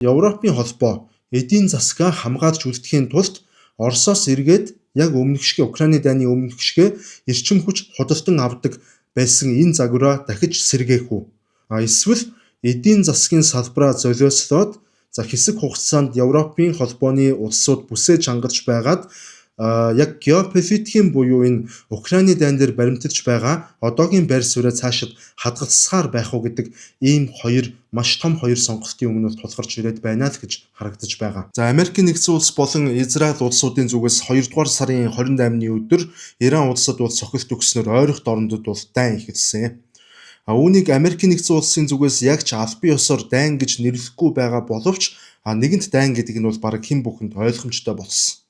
Европын холбоо эдийн засгаа хамгаалж үлдэхийн тулд Оросоос эргээд яг өмнөх шиг Украины дайны өмнөх шиг эрчим хүч худалдан авдаг байсан энэ загвараа дахиж сэргээх үү? Эсвэл эдийн засгийн салбараа золиослоод хэсэг хугацаанд Европын холбооны улсууд бүсээ чангалж байгаад яг геополитикийн буюу энэ Украины дайн дээр баримтарч байгаа одоогийн байр сууриа цаашид хадгалсаар байх уу гэдэг ийм маш том хоёр сонголтын өмнө тулгарч ирээд байна л гэж харагдаж байгаа. За Америкийн нэгдсэн улс болон Израиль улсуудын зүгээс 2 дугаар сарын 28-ны өдөр Иран улсад бол цохилт өгснөөр ойрох орнуудад бол дайн эхэлсэн. Үүнийг Америкийн нэгдсэн улсын зүгээс яг ч албан ёсоор дайн гэж нэрлэхгүй байгаа боловч нэгэнт дайн гэдэг нь бол бараг хэн бүхэнд ойлгомжтой болсон.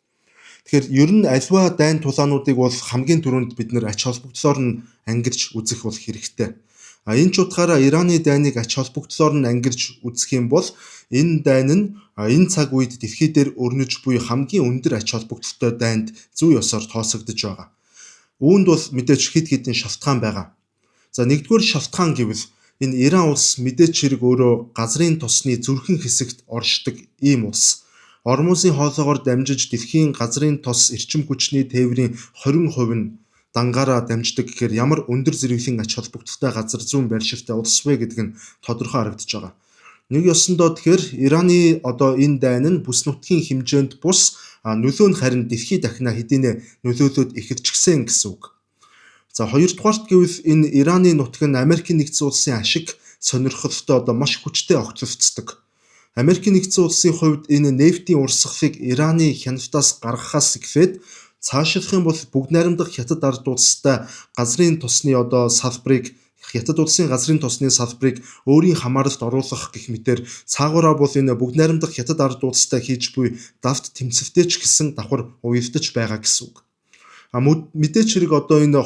Тэгэхээр ер нь аливаа дайн тулаануудыг бол хамгийн түрүүнд бид нэр ач холбогдлоор нь ангирч үзэх бол хэрэгтэй. Энэ ч утгаараа Ираны дайныг ач холбогдлоор нь ангирч үзэх юм бол энэ дайн нь энэ цаг үед дэлхий дээр өрнөж буй хамгийн өндөр ач холбогдолтой дайнд зүй ёсоор тооцогдож байгаа. Үүнд бол мэдээж хэд хэдэн шалтгаан байгаа. За нэгдүгээр шалтгаан гэвэл энэ Иран улс мэдээж хэрэг өөрөө газрын тосны зүрхэн хэсэгт оршдог ийм улс. Ормозын хоолоогоор дамжиж дэлхийн газрын тос эрчим хүчний тээврийн 20% нь дангаараа дамждаг гэхээр ямар өндөр зэрэглэлийн ач холбогдолтой газар зүүн байршилтай улс вэ гэдэг нь тодорхой харагдаж байгаа. Нэг ёсондоо тэгэхээр Ираны энэ дайн нь бүс нутгийн хэмжээнд бус нөлөө нь харин дэлхий дахина хэдийнэ нөлөөлөд эхэлчихсэн гэсэн үг. За хоёрдугаарт гэвэл энэ Ираны нутаг нь Америкийн нэгдсэн улсын ашиг сонирхолтой маш хүчтэй огцлцдог. Америкийн нэгдсэн улсын хувьд энэ нефтийн урсгалыг Ираны хяналтаас гаргахаас эхлээд цаашлах юм бол бүгд найрамдах хятад ард улстай газрын тосны салбарыг хятад улсын газрын тосны салбарыг өөрийн хамааралд оруулах гэх мэтээр цаагаараа бол энэ бүгд найрамдах хятад ард улстай хийж буй давт тэмцэлтэй ч гэсэн давхар уялдаж байгаа гэсэн үг. Мэдээж хэрэг энэ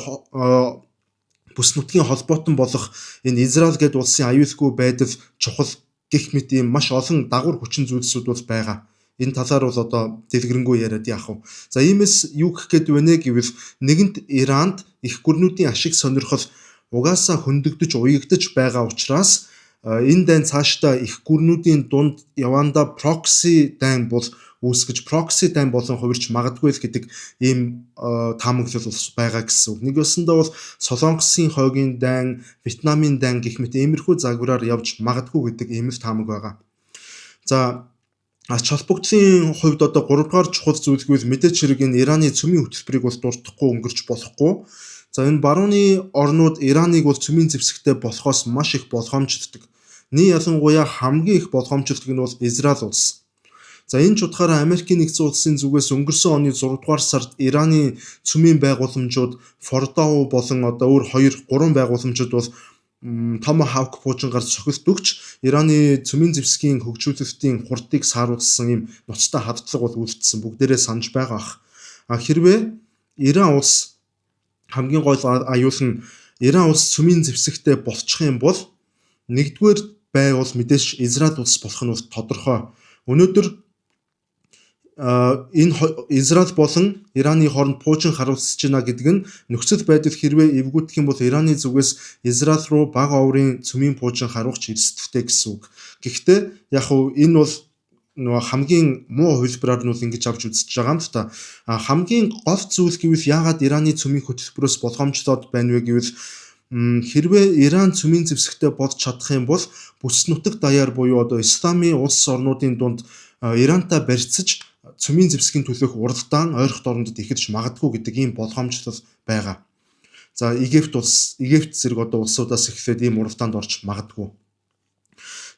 бүс нутгийн холбоотон болох энэ Израиль гэдэг улсын аюулгүй байдал чухал гэх мэт ийм маш олон дагавар хүчин зүйлсүүд бол байгаа. Энэ талаар бол дэлгэрэнгүй яриад яах вэ? За иймээс юу гэх гээд байна гэвэл нэгэнт Иранд их гүрнүүдийн ашиг сонирхол угаасаа хөндөгдөж уягдаж байгаа учраас энэ дайн цаашдаа их гүрнүүдийн дунд яванда прокси дайн бол үүсгэж прокси дайн болон хувирч магадгүй л гэдэг ийм таамаглал байгаа гэсэн үг. Нэг ёсондоо бол Солонгосын хойгийн дайн, Вьетнамын дайн гэх мэт иймэрхүү загвараар явж магадгүй гэдэг ийм л таамаг байгаа. За ач холбогдлын хувьд 3 дугаар чухал зүйл гэвэл мэдээж хэрэг энэ Ираны цөмийн хөтөлбөрийг бол дуртахгүй өнгөрч болохгүй. За энэ барууны орнууд Ираныг бол цөмийн зэвсэгтэй болохоос маш их болгоомжлдог. Ялангуяа хамгийн их болгоомжлдог нь бол Израиль улс. За энэ ч утгаараа Америкийн нэгдсэн улсын зүгээс өнгөрсөн оны 6 дугаар сард Ираны цөмийн байгууламжууд Фордоу болон өөр 2-3 байгууламжууд бол Tomahawk пуужингаар цохилт өгч Ираны цөмийн зэвсгийн хөгжүүлэлтийн хурдыг сааруулсан ийм ноцтой хавдлага бол үлдсэн бүгдээрээ санаж байгаа ах. Хэрвээ Иран улс хамгийн гол аюул нь Иран улс цөмийн зэвсэгтэй болчих юм бол нэгдүгээр бай бол мэдээж Израиль улс болох нь бол тодорхой. Өнөөдөр энэ Израиль болон Ираны хооронд пуужин харуулсаж байна гэдэг нь нөхцөл байдал хэрвээ эвгүйдэх юм бол Ираны зүгээс Израиль руу бага оврын цөмийн пуужин харуулж эрсдэлтэй гэсэн үг. Гэхдээ энэ бол хамгийн муу хувилбараар нь ингэж авч үзэж байгаа юм л та. Хамгийн гол зүйл гэвэл яагаад Ираны цөмийн хөтөлбөрөөс болгоомжлоод байна вэ гэвэл хэрвээ Иран цөмийн зэвсэгтэй болж чадах юм бол бүс нутаг даяар буюу исламын улс орнуудын дунд Ирантай барьцаж цөмийн зэвсгийн төлөөх уралдаан ойрхон орнуудад эхэлж магадгүй гэдэг ийм болгоомжлол байгаа. За Египт зэрэг улсуудаас эхлээд ийм уралдаанд орж магадгүй.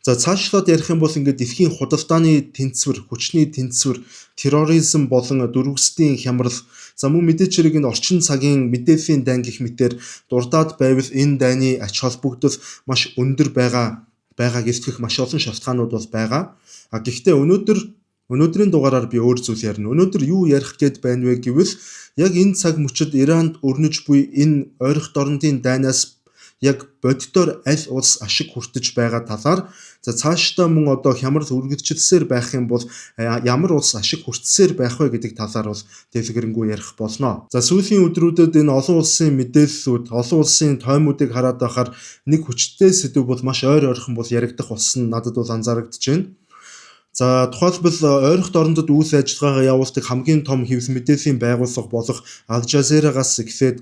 За цаашлаад ярих юм бол дэлхийн худалдааны тэнцвэр, хүчний тэнцвэр, терроризм болон дөрвөсдийн хямрал, за мөн мэдээж хэрэг энэ орчин цагийн мэдээллийн дайн гэх мэтээр дурдаад байвал энэ дайны ач холбогдол маш өндөр байгаа гэлтгэх маш олон шалтгаанууд бол байгаа. Гэхдээ өнөөдрийн дугаараар би өөр зүйл ярина. Өнөөдөр юу ярих гээд байна вэ гэвэл яг энэ цаг мөчид Иранд өрнөж буй энэ ойрхон орнуудын дайнаас яг боддоор аль улс ашиг хүртэж байгаа талаар цаашдаа мөн хямрал үргэлжилсээр байх юм бол ямар улс ашиг хүртсээр байх вэ гэдэг талаар бол дэлгэрэнгүй ярих болно. За сүүлийн өдрүүдэд энэ олон улсын мэдээллүүд, олон улсын тоймуудыг хараад байхаар нэг хүчтэй сэдв бол маш ойр ойрхон бол яригдах болсон надад бол анзаарэгдэж байна. За тухайлбал ойрхон орнодод үйл ажиллагаагаа явуулдаг хамгийн том хэвлэл мэдээллийн байгууллага болох Al Jazeera-гаас эхлээд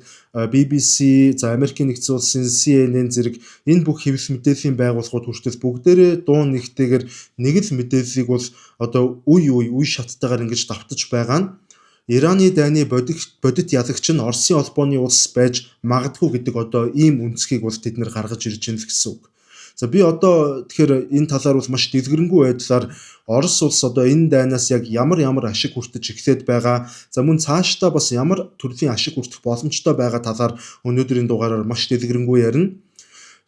BBC, за Америкийн нэгдсэн улсын CNN зэрэг энэ бүх хэвлэл мэдээллийн байгууллагууд хүртэл бүгдээрээ дуу нэгтэйгээр нэг л мэдээллийг бол одоо үе шаттайгаар ингэж давтаж байгаа нь Ираны дайны бодит ялагч нь Оросын холбооны улс байж магадгүй гэдэг одоо ийм үнцгийг бол тэд нэр гаргаж ирж байна л гэсэн үг. За би одоо тэгэхээр энэ талаар бол маш дэлгэрэнгүй байдлаар Орос улс одоо энэ дайнаас яг ямар ашиг хүртэж эхлээд байгаа. За мөн цаашдаа бас ямар төрлийн ашиг хүртэх боломжтой байгаа талаар өнөөдрийн дугаараар маш дэлгэрэнгүй ярина.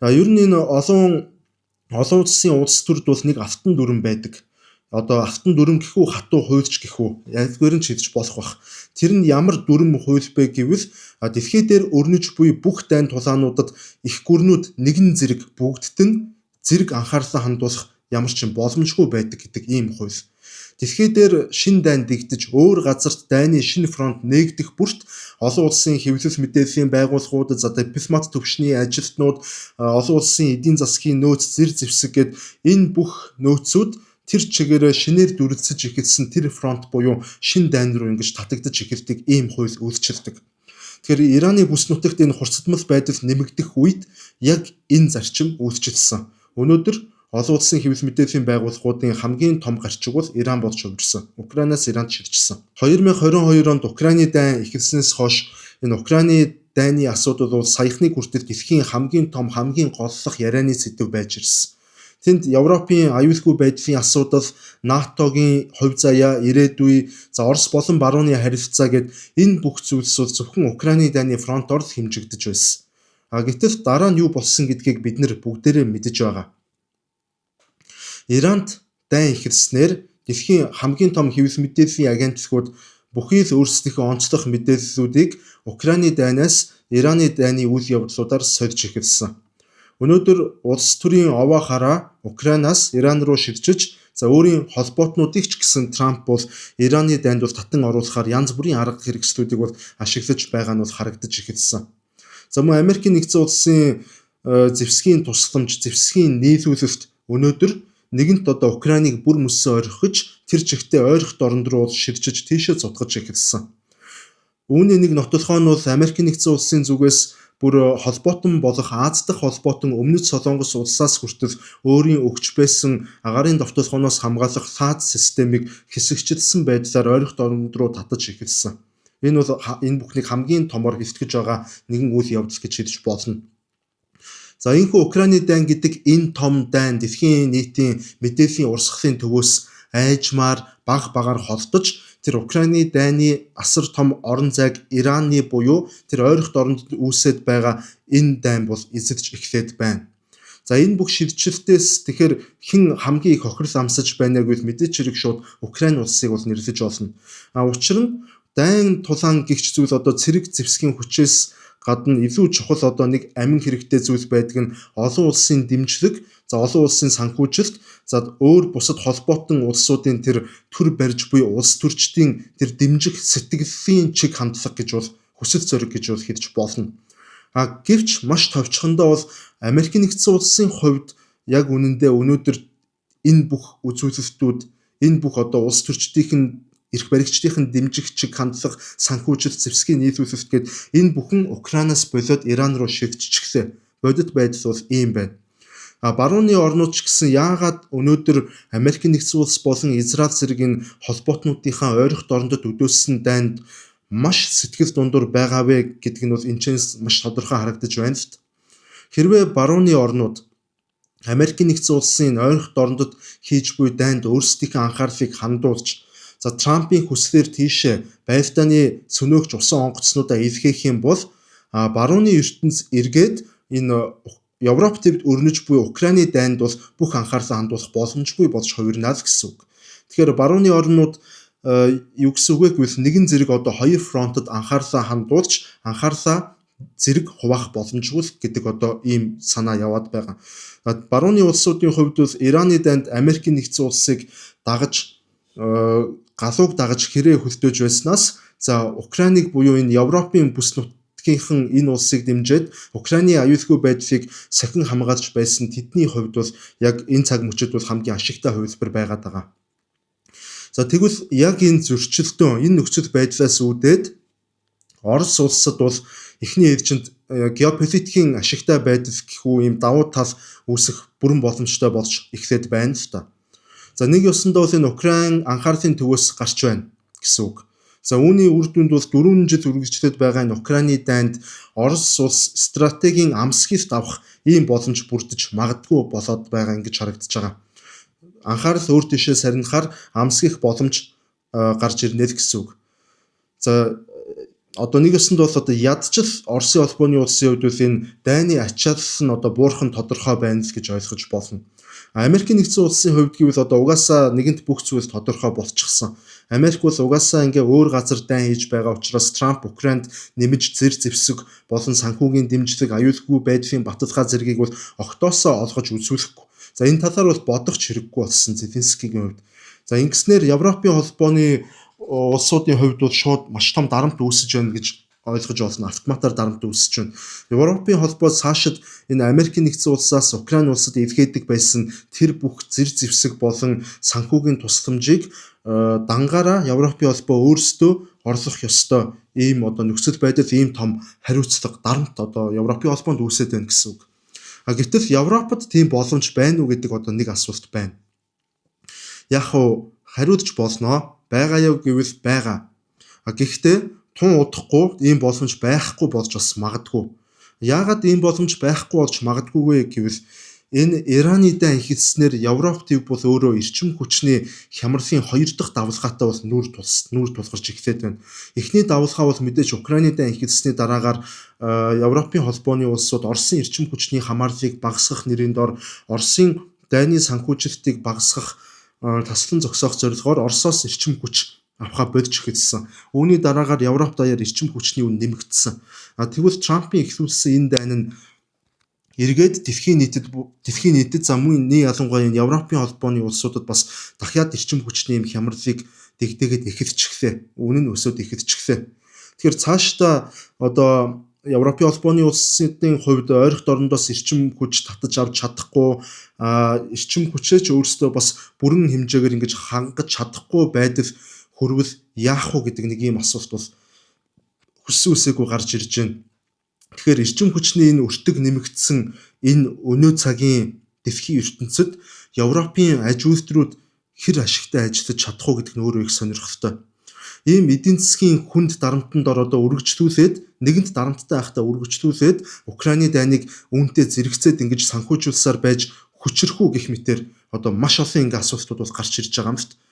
За ер нь энэ олон улсын улс төрд бол нэг автан дүрм байдаг. Одоо автан дүрм гэх үү хатуу хуульч гэх үү ядгаар нь шийдэж болох бах. Тэр нь ямар дүрм хууль бэ гэвэл дэлхий дээр өрнөж буй бүх дайн тулаануудад их гүрнүүд нэгэн зэрэг бүгдд нь зэрэг анхаарлаа хандуулах ямар ч боломжгүй байдаг гэдэг ийм хууль. Дэлхий дээр шин дайн дэгдэж өөр газарт дайны шинэ фронт нээгдэх бүрт олон улсын хэвлэл мэдээллийн байгууллагууд, за дипломат төвшний ажилтнууд, олон улсын эдийн засгийн нөөц зэр зэвсэг гэд энэ бүх нөөцүүд тэр чигээрээ шинээр дүрлцэж эхэлсэн тэр фронт буюу шин дайн руу ингэж татагдаж эхэлдэг ийм хууль үйлчилдэг. Тэгэхээр Ираны бүс нутагт энэ хурцдмал байдал нэмэгдэх үед яг энэ зарчим үйлчилсэн. Өнөөдөр олон улсын хэвлэл мэдээллийн байгууллагуудын хамгийн том гарчиг бол Иран болж хувирсан. Украинаас Иранд шилжсэн. 2022 онд Украины дайн эхэлснээс хойш энэ Украины дайны асуудал бол саяхны хүртэл дэлхийн хамгийн том, хамгийн голлох ярианы сэдэв байж ирсэн. Тэнд Европын аюулгүй байдлын асуудал, НАТОгийн хувь заяа, ирээдүй, за Орос болон барууны харилцаа гэд энэ бүх зүйлс бол зөвхөн Украины дайны фронтоор л хэмжигдэж байсан. Гэтэл дараа нь юу болсон гэдгийг бид нэр бүгдээрээ мэдэж байгаа. Иранд дайн эхэлснээр дэлхийн хамгийн том хэвлэл мэдээллийн агентлагууд бүхий л өөрсдийнхөө онцлог мэдээллүүдийг Украины дайнаас Ираны дайны үйл явдлуудаар сольж эхэлсэн. Өнөөдөр улс төрийн овоо хараа Украинаас Иран руу шилжиж, за өөрийн холбоотнуудыг ч гэсэн Трамп бол Ираны дайнд бол татан оруулахаар янз бүрийн арга хэрэгслүүдийг бол ашиглаж байгаа нь бол харагдаж эхэлсэн. За мөн Америкийн нэгдсэн улсын зэвсгийн тусламж, зэвсгийн нийлүүлэлт өнөөдөр нэгэнт одоо Украиныг бүр мөсөн орхиж, тэр чигтээ ойрхон оронд руу шилжиж тийшээ зодгож эхэлсэн. Үүний нэг нотолгоо нь бол Америкийн нэгдсэн улсын зүгээс бүр холбоотон болох Аз дахь холбоотон өмнөд Солонгос улсаас хүртэл өөрийн өгч байсан агаарын довтолгооноос хамгаалах ФАД системийг хэсэгчилсэн байдлаар ойрхон оронд руу татаж эхэлсэн. Энэ бол энэ бүхнийг хамгийн томор хэвтгэж байгаа нэгэн үйл явдал гэж хэлж болно. За энэхүү Украины дайн гэдэг энэ том дайн дэлхийн нийтийн мэдээллийн урсгалын төвөөс айжмаар багаар холдож тэр Украины дайны асар том орон зайг Ираны буюу тэр ойрхон оронд үүсэт байгаа энэ дайн бол эзэлж эхлээд байна. За энэ бүх шилжилтээс тэгэхээр хэн хамгийн их хохирол амсаж байна гэвэл мэдээч хэрэг шууд Украин улсыг бол нэрлэж болно. Учир нь дайн тулаан гихч зүйл одоо цэрэг зэвсгийн хүчээс гадна илүү чухал одоо нэг амин хэрэгтэй зүйл байдаг нь олон улсын дэмжлэг, за олон улсын санхүүжилт, за өөр бусад холбоотон улсуудын тэр төр барьж буй улс төрчдийн тэр дэмжих сэтгэлийн чиг хандлага гэж бол хүсэл зориг гэж бол хэлж болно. Гэвч маш товчхондоо бол Америкийн нэгдсэн улсын хувьд яг үнэндээ өнөөдөр энэ бүх үзүүлэлтүүд, энэ бүх одоо улс төрчдийн эрх баригчдын дэмжих чиг хандлага, санхүүжилт, зэвсгийн нийлүүлэлт гээд энэ бүхэн Украинаас болоод Иран руу шилжчихлээ. Бодит байдал бол ийм байна. Барууны орнууд ч гэсэн яагаад өнөөдөр Америкийн нэгдсэн улс болон Израиль зэрэг энэ холбоотнуудынхаа ойрхон орондод өдөөссөн дайнд маш сэтгэл дундуур байгаа вэ гэдэг нь бол энэчнээс маш тодорхой харагдаж байна л т. Хэрвээ барууны орнууд Америкийн нэгдсэн улсын ойрхон орондод хийж буй дайнд өөрсдийнхөө анхаарлыг хандуулж, за Трампын хүслээр тийшээ байлдааны сөнөөгч усан онгоцнуудаа илгээх юм бол барууны ертөнц эргээд энэ Европ төвд өрнөж буй Украины дайнд бол бүх анхаарлаа хандуулах боломжгүй болж хувирнаа л гэсэн үг. Тэгэхээр барууны орнууд юу гэсэн үг вэ гэвэл нэгэн зэрэг одоо хоёр фронтод анхаарлаа хандуулж, анхаарлаа зэрэг хуваах боломжгүй гэдэг одоо ийм санаа яваад байгаа. Барууны улсуудын хувьд бол Ираны дайнд Америкийн нэгдсэн улсыг дагаж галууг дагаж хэрэг хөлдөөж байснаас за Украиныг буюу энэ Европын бүс нутгийнхан энэ улсыг дэмжиж Украины аюулгүй байдлыг сахин хамгаалж байсан тэдний хувьд бол яг энэ цаг мөчид бол хамгийн ашигтай хувилбар байгаад байгаа. За тэгвэл яг энэ зөрчилдөөн, энэ нөхцөл байдлаас үүдээд Орос улсад бол эхний ээлжинд геополитикийн ашигтай байдал гэхүү ийм давуу тал үүсэх бүрэн боломжтой болж эхлээд байна л та. За нэг ёсондоо бол энэ Украин анхаарлын төвөөс гарч байна гэсэн үг. За үүний үр дүнд бол 4 жил үргэлжлээд байгаа энэ Украины дайнд Орос улс стратегийн амсгийс давах ийм боломж бүрдэж магадгүй болоод байгаа ингэж харагдаж байгаа. Анхаарал өөр тийшээ сарнихаар амсгийх боломж гарч ирнэ гэсэн үг. За одоо нэг ёсонд бол одоо ядчил Оросын холбооны улсын хувьд бол энэ дайны ачаалал нь одоо буурхан тодорхой байна л гэж ойлгож болно. Америкийн нэгдсэн улсын хувьд гэвэл одоо угаасаа нэгэнт бүх зүйл тодорхой болчихсон. Америк бол угаасаа ингээ өөр газар дайн хийж байгаа учраас Трамп Украинд нэмж зэр зэвсэг болон санхүүгийн дэмжлэг аюулгүй байдлын баталгаа зэргийг бол огтоосоо олгож үзүүлэхгүй. За энэ талаар бол бодох хэрэггүй болсон Зеленскигийн хувьд. За ингэснээр Европын холбооны улсуудын хувьд бол шууд маш том дарамт үүсэж байна гэж ойлгож болно. Автоматар дарамт үүсэж байна. Европын холбоо цаашид энэ Америкийн нэгдсэн улсаас Украин улсад эвгээдэг байсан тэр бүх зэр зэвсэг болон санхүүгийн тусламжийг дангаараа Европын холбоо өөрсдөө орлох ёстой. Ийм одоо нөхцөл байдал ийм том хариуцлага дарамт одоо Европын холбоонд үүсэж байна гэсэн үг. Гэтэл Европод тийм боломж байна уу гэдэг одоо нэг асуулт байна. Яг уу хариулж болно. Байгаа юу гэвэл байгаа. Гэхдээ тун удахгүй ийм боломж байхгүй болж бас магадгүй. Яагаад ийм боломж байхгүй болж магадгүй вэ гэвэл энэ Ираны дайн эхэлснээр Европ төв бол өөрөө эрчим хүчний хямралын 2 дахь давлгаатай бол нүүр тулгарч эхлээд байна. Эхний давлгаа бол мэдээж Украины дайн эхэлсний дараагаар Европын холбооны улсууд Оросын эрчим хүчний хамаарлыг багасгах нэрийн дор Оросын дайны санхүүжилтийг багасгах таслан зогсоох зорилгоор Оросоос эрчим хүч авахаа бодж эхэлсэн. Үүний дараагаар Европ даяар эрчим хүчний үн нэмэгдсэн. Тэгвэл Трампын эхлүүлсэн энэ дайн нь эргээд дэлхийн нийтэд за мөн ялангуяа энэ Европын холбооны улсуудад бас дахиад эрчим хүчний юм хямралыг дэгдээгээд эхэлчихлээ. Үнэ нь өсөд эхэлчихлээ. Тэгэхээр цаашдаа одоо Европын холбооны улсуудын хувьд ойрох дорндоос эрчим хүч татаж авч чадахгүй эрчим хүчээч өөрсдөө бас бүрэн хэмжээгээр ингэж хангаж чадахгүй байдал хүрвэл яах вэ гэдэг нэг ийм асуулт бол хүссэн үсээгүй гарч ирж байна. Тэгэхээр эрчим хүчний энэ өртөг нэмэгдсэн энэ өнөө цагийн дэлхийн ертөнцид Европын аж үйлдвэрүүд хэр ашигтай ажиллаж чадах уу гэдэг нь өөрөө их сонирхолтой. Ийм эдийн засгийн хүнд дарамтанд одоо үргэлжлүүлээд нэгэнт дарамттай байхдаа үргэлжлүүлээд Украины дайныг үүнтэй зэрэгцээд ингэж санхүүжүүлсаар байж хүчрэхүү гэх мэтэр одоо маш олон ингээ асуултууд бол гарч ирж байгаа юм шүү дээ.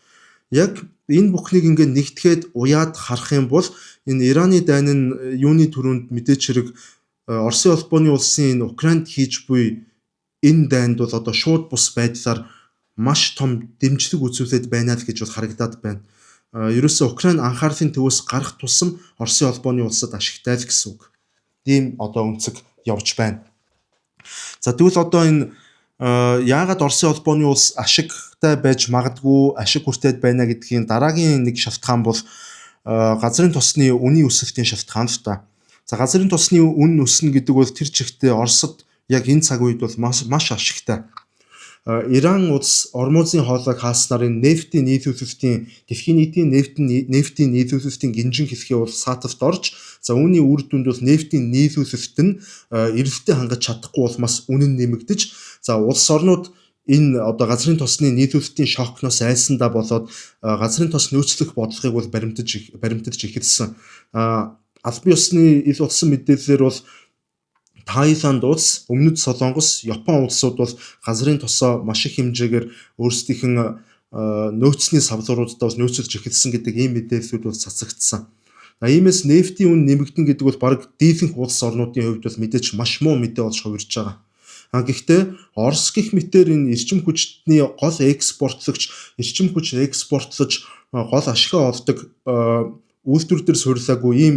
Яг энэ бүхнийг ингээ нэгтгэхэд уяад харах юм бол энэ Ираны дайн нь юуны төрөнд мэдээч хэрэг Оросын холбооны улсын энэ Украинд хийж буй энэ дайнд бол одоо шууд бус байдлаар маш том дэмжлэг үзүүлээд байна л гэж бол харагдаад байна. Ерөөсөө Украин анхаарлын төвөөс гарах тусам Оросын холбооны улсад ашигтай л гэсэн үг. Ийм одоо өнцөг явж байна. За тэгвэл одоо энэ яагаад Оросын холбооны улс ашигтай байж магадгүй ашиг хүртээд байна гэдгийн дараагийн нэг шалтгаан бол газрын тосны үнийн өсөлтийн шалтгаан л та. За газрын тосны үн өснө гэдэг бол тэр чигтээ Оросд яг энэ цаг үед бол маш ашигтай. Иран улс Ормузын хоолойг хааснаар энэ нефтийн нийлүүлэлтийн дэлхийн нийтийн нефтийн нийлүүлэлтийн гинжин хэлхий бол сааталт орж за үүний үр дүнд бол нефтийн нийлүүлэлт нь эрэлтээ хангаж чадахгүй болмас үнэн нэмэгдэж за улс орнууд энэ одоо газрын тосны нийлүүлэлтийн шокноос айсандаа болоод газрын тос нөөцлөх бодлогыг бол баримтаж эхэлсэн. Албан ёсны ил болсон мэдээлэлээр бол Таиланд улс, Өмнөд Солонгос, Япон улсууд бол газрын тосоо маш их хэмжээгээр өөрсдийнх нь нөөцний савлууруудаа бас нөөцлөж эхэлсэн гэдэг ийм мэдээллүүд бол цацагдсан. Иймээс нефтийн үн нэмэгдэн гэдэг бол бараг дийлэнх улс орнуудын хувьд бол мэдээж маш муу мэдээ болж хувирж байгаа. Гэхдээ Орос гэх мэтээр энэ эрчим хүчний гол экспортлогч, эрчим хүч экспортлож гол ашигаа олдог үйлдвэр төр суйрлаагүй ийм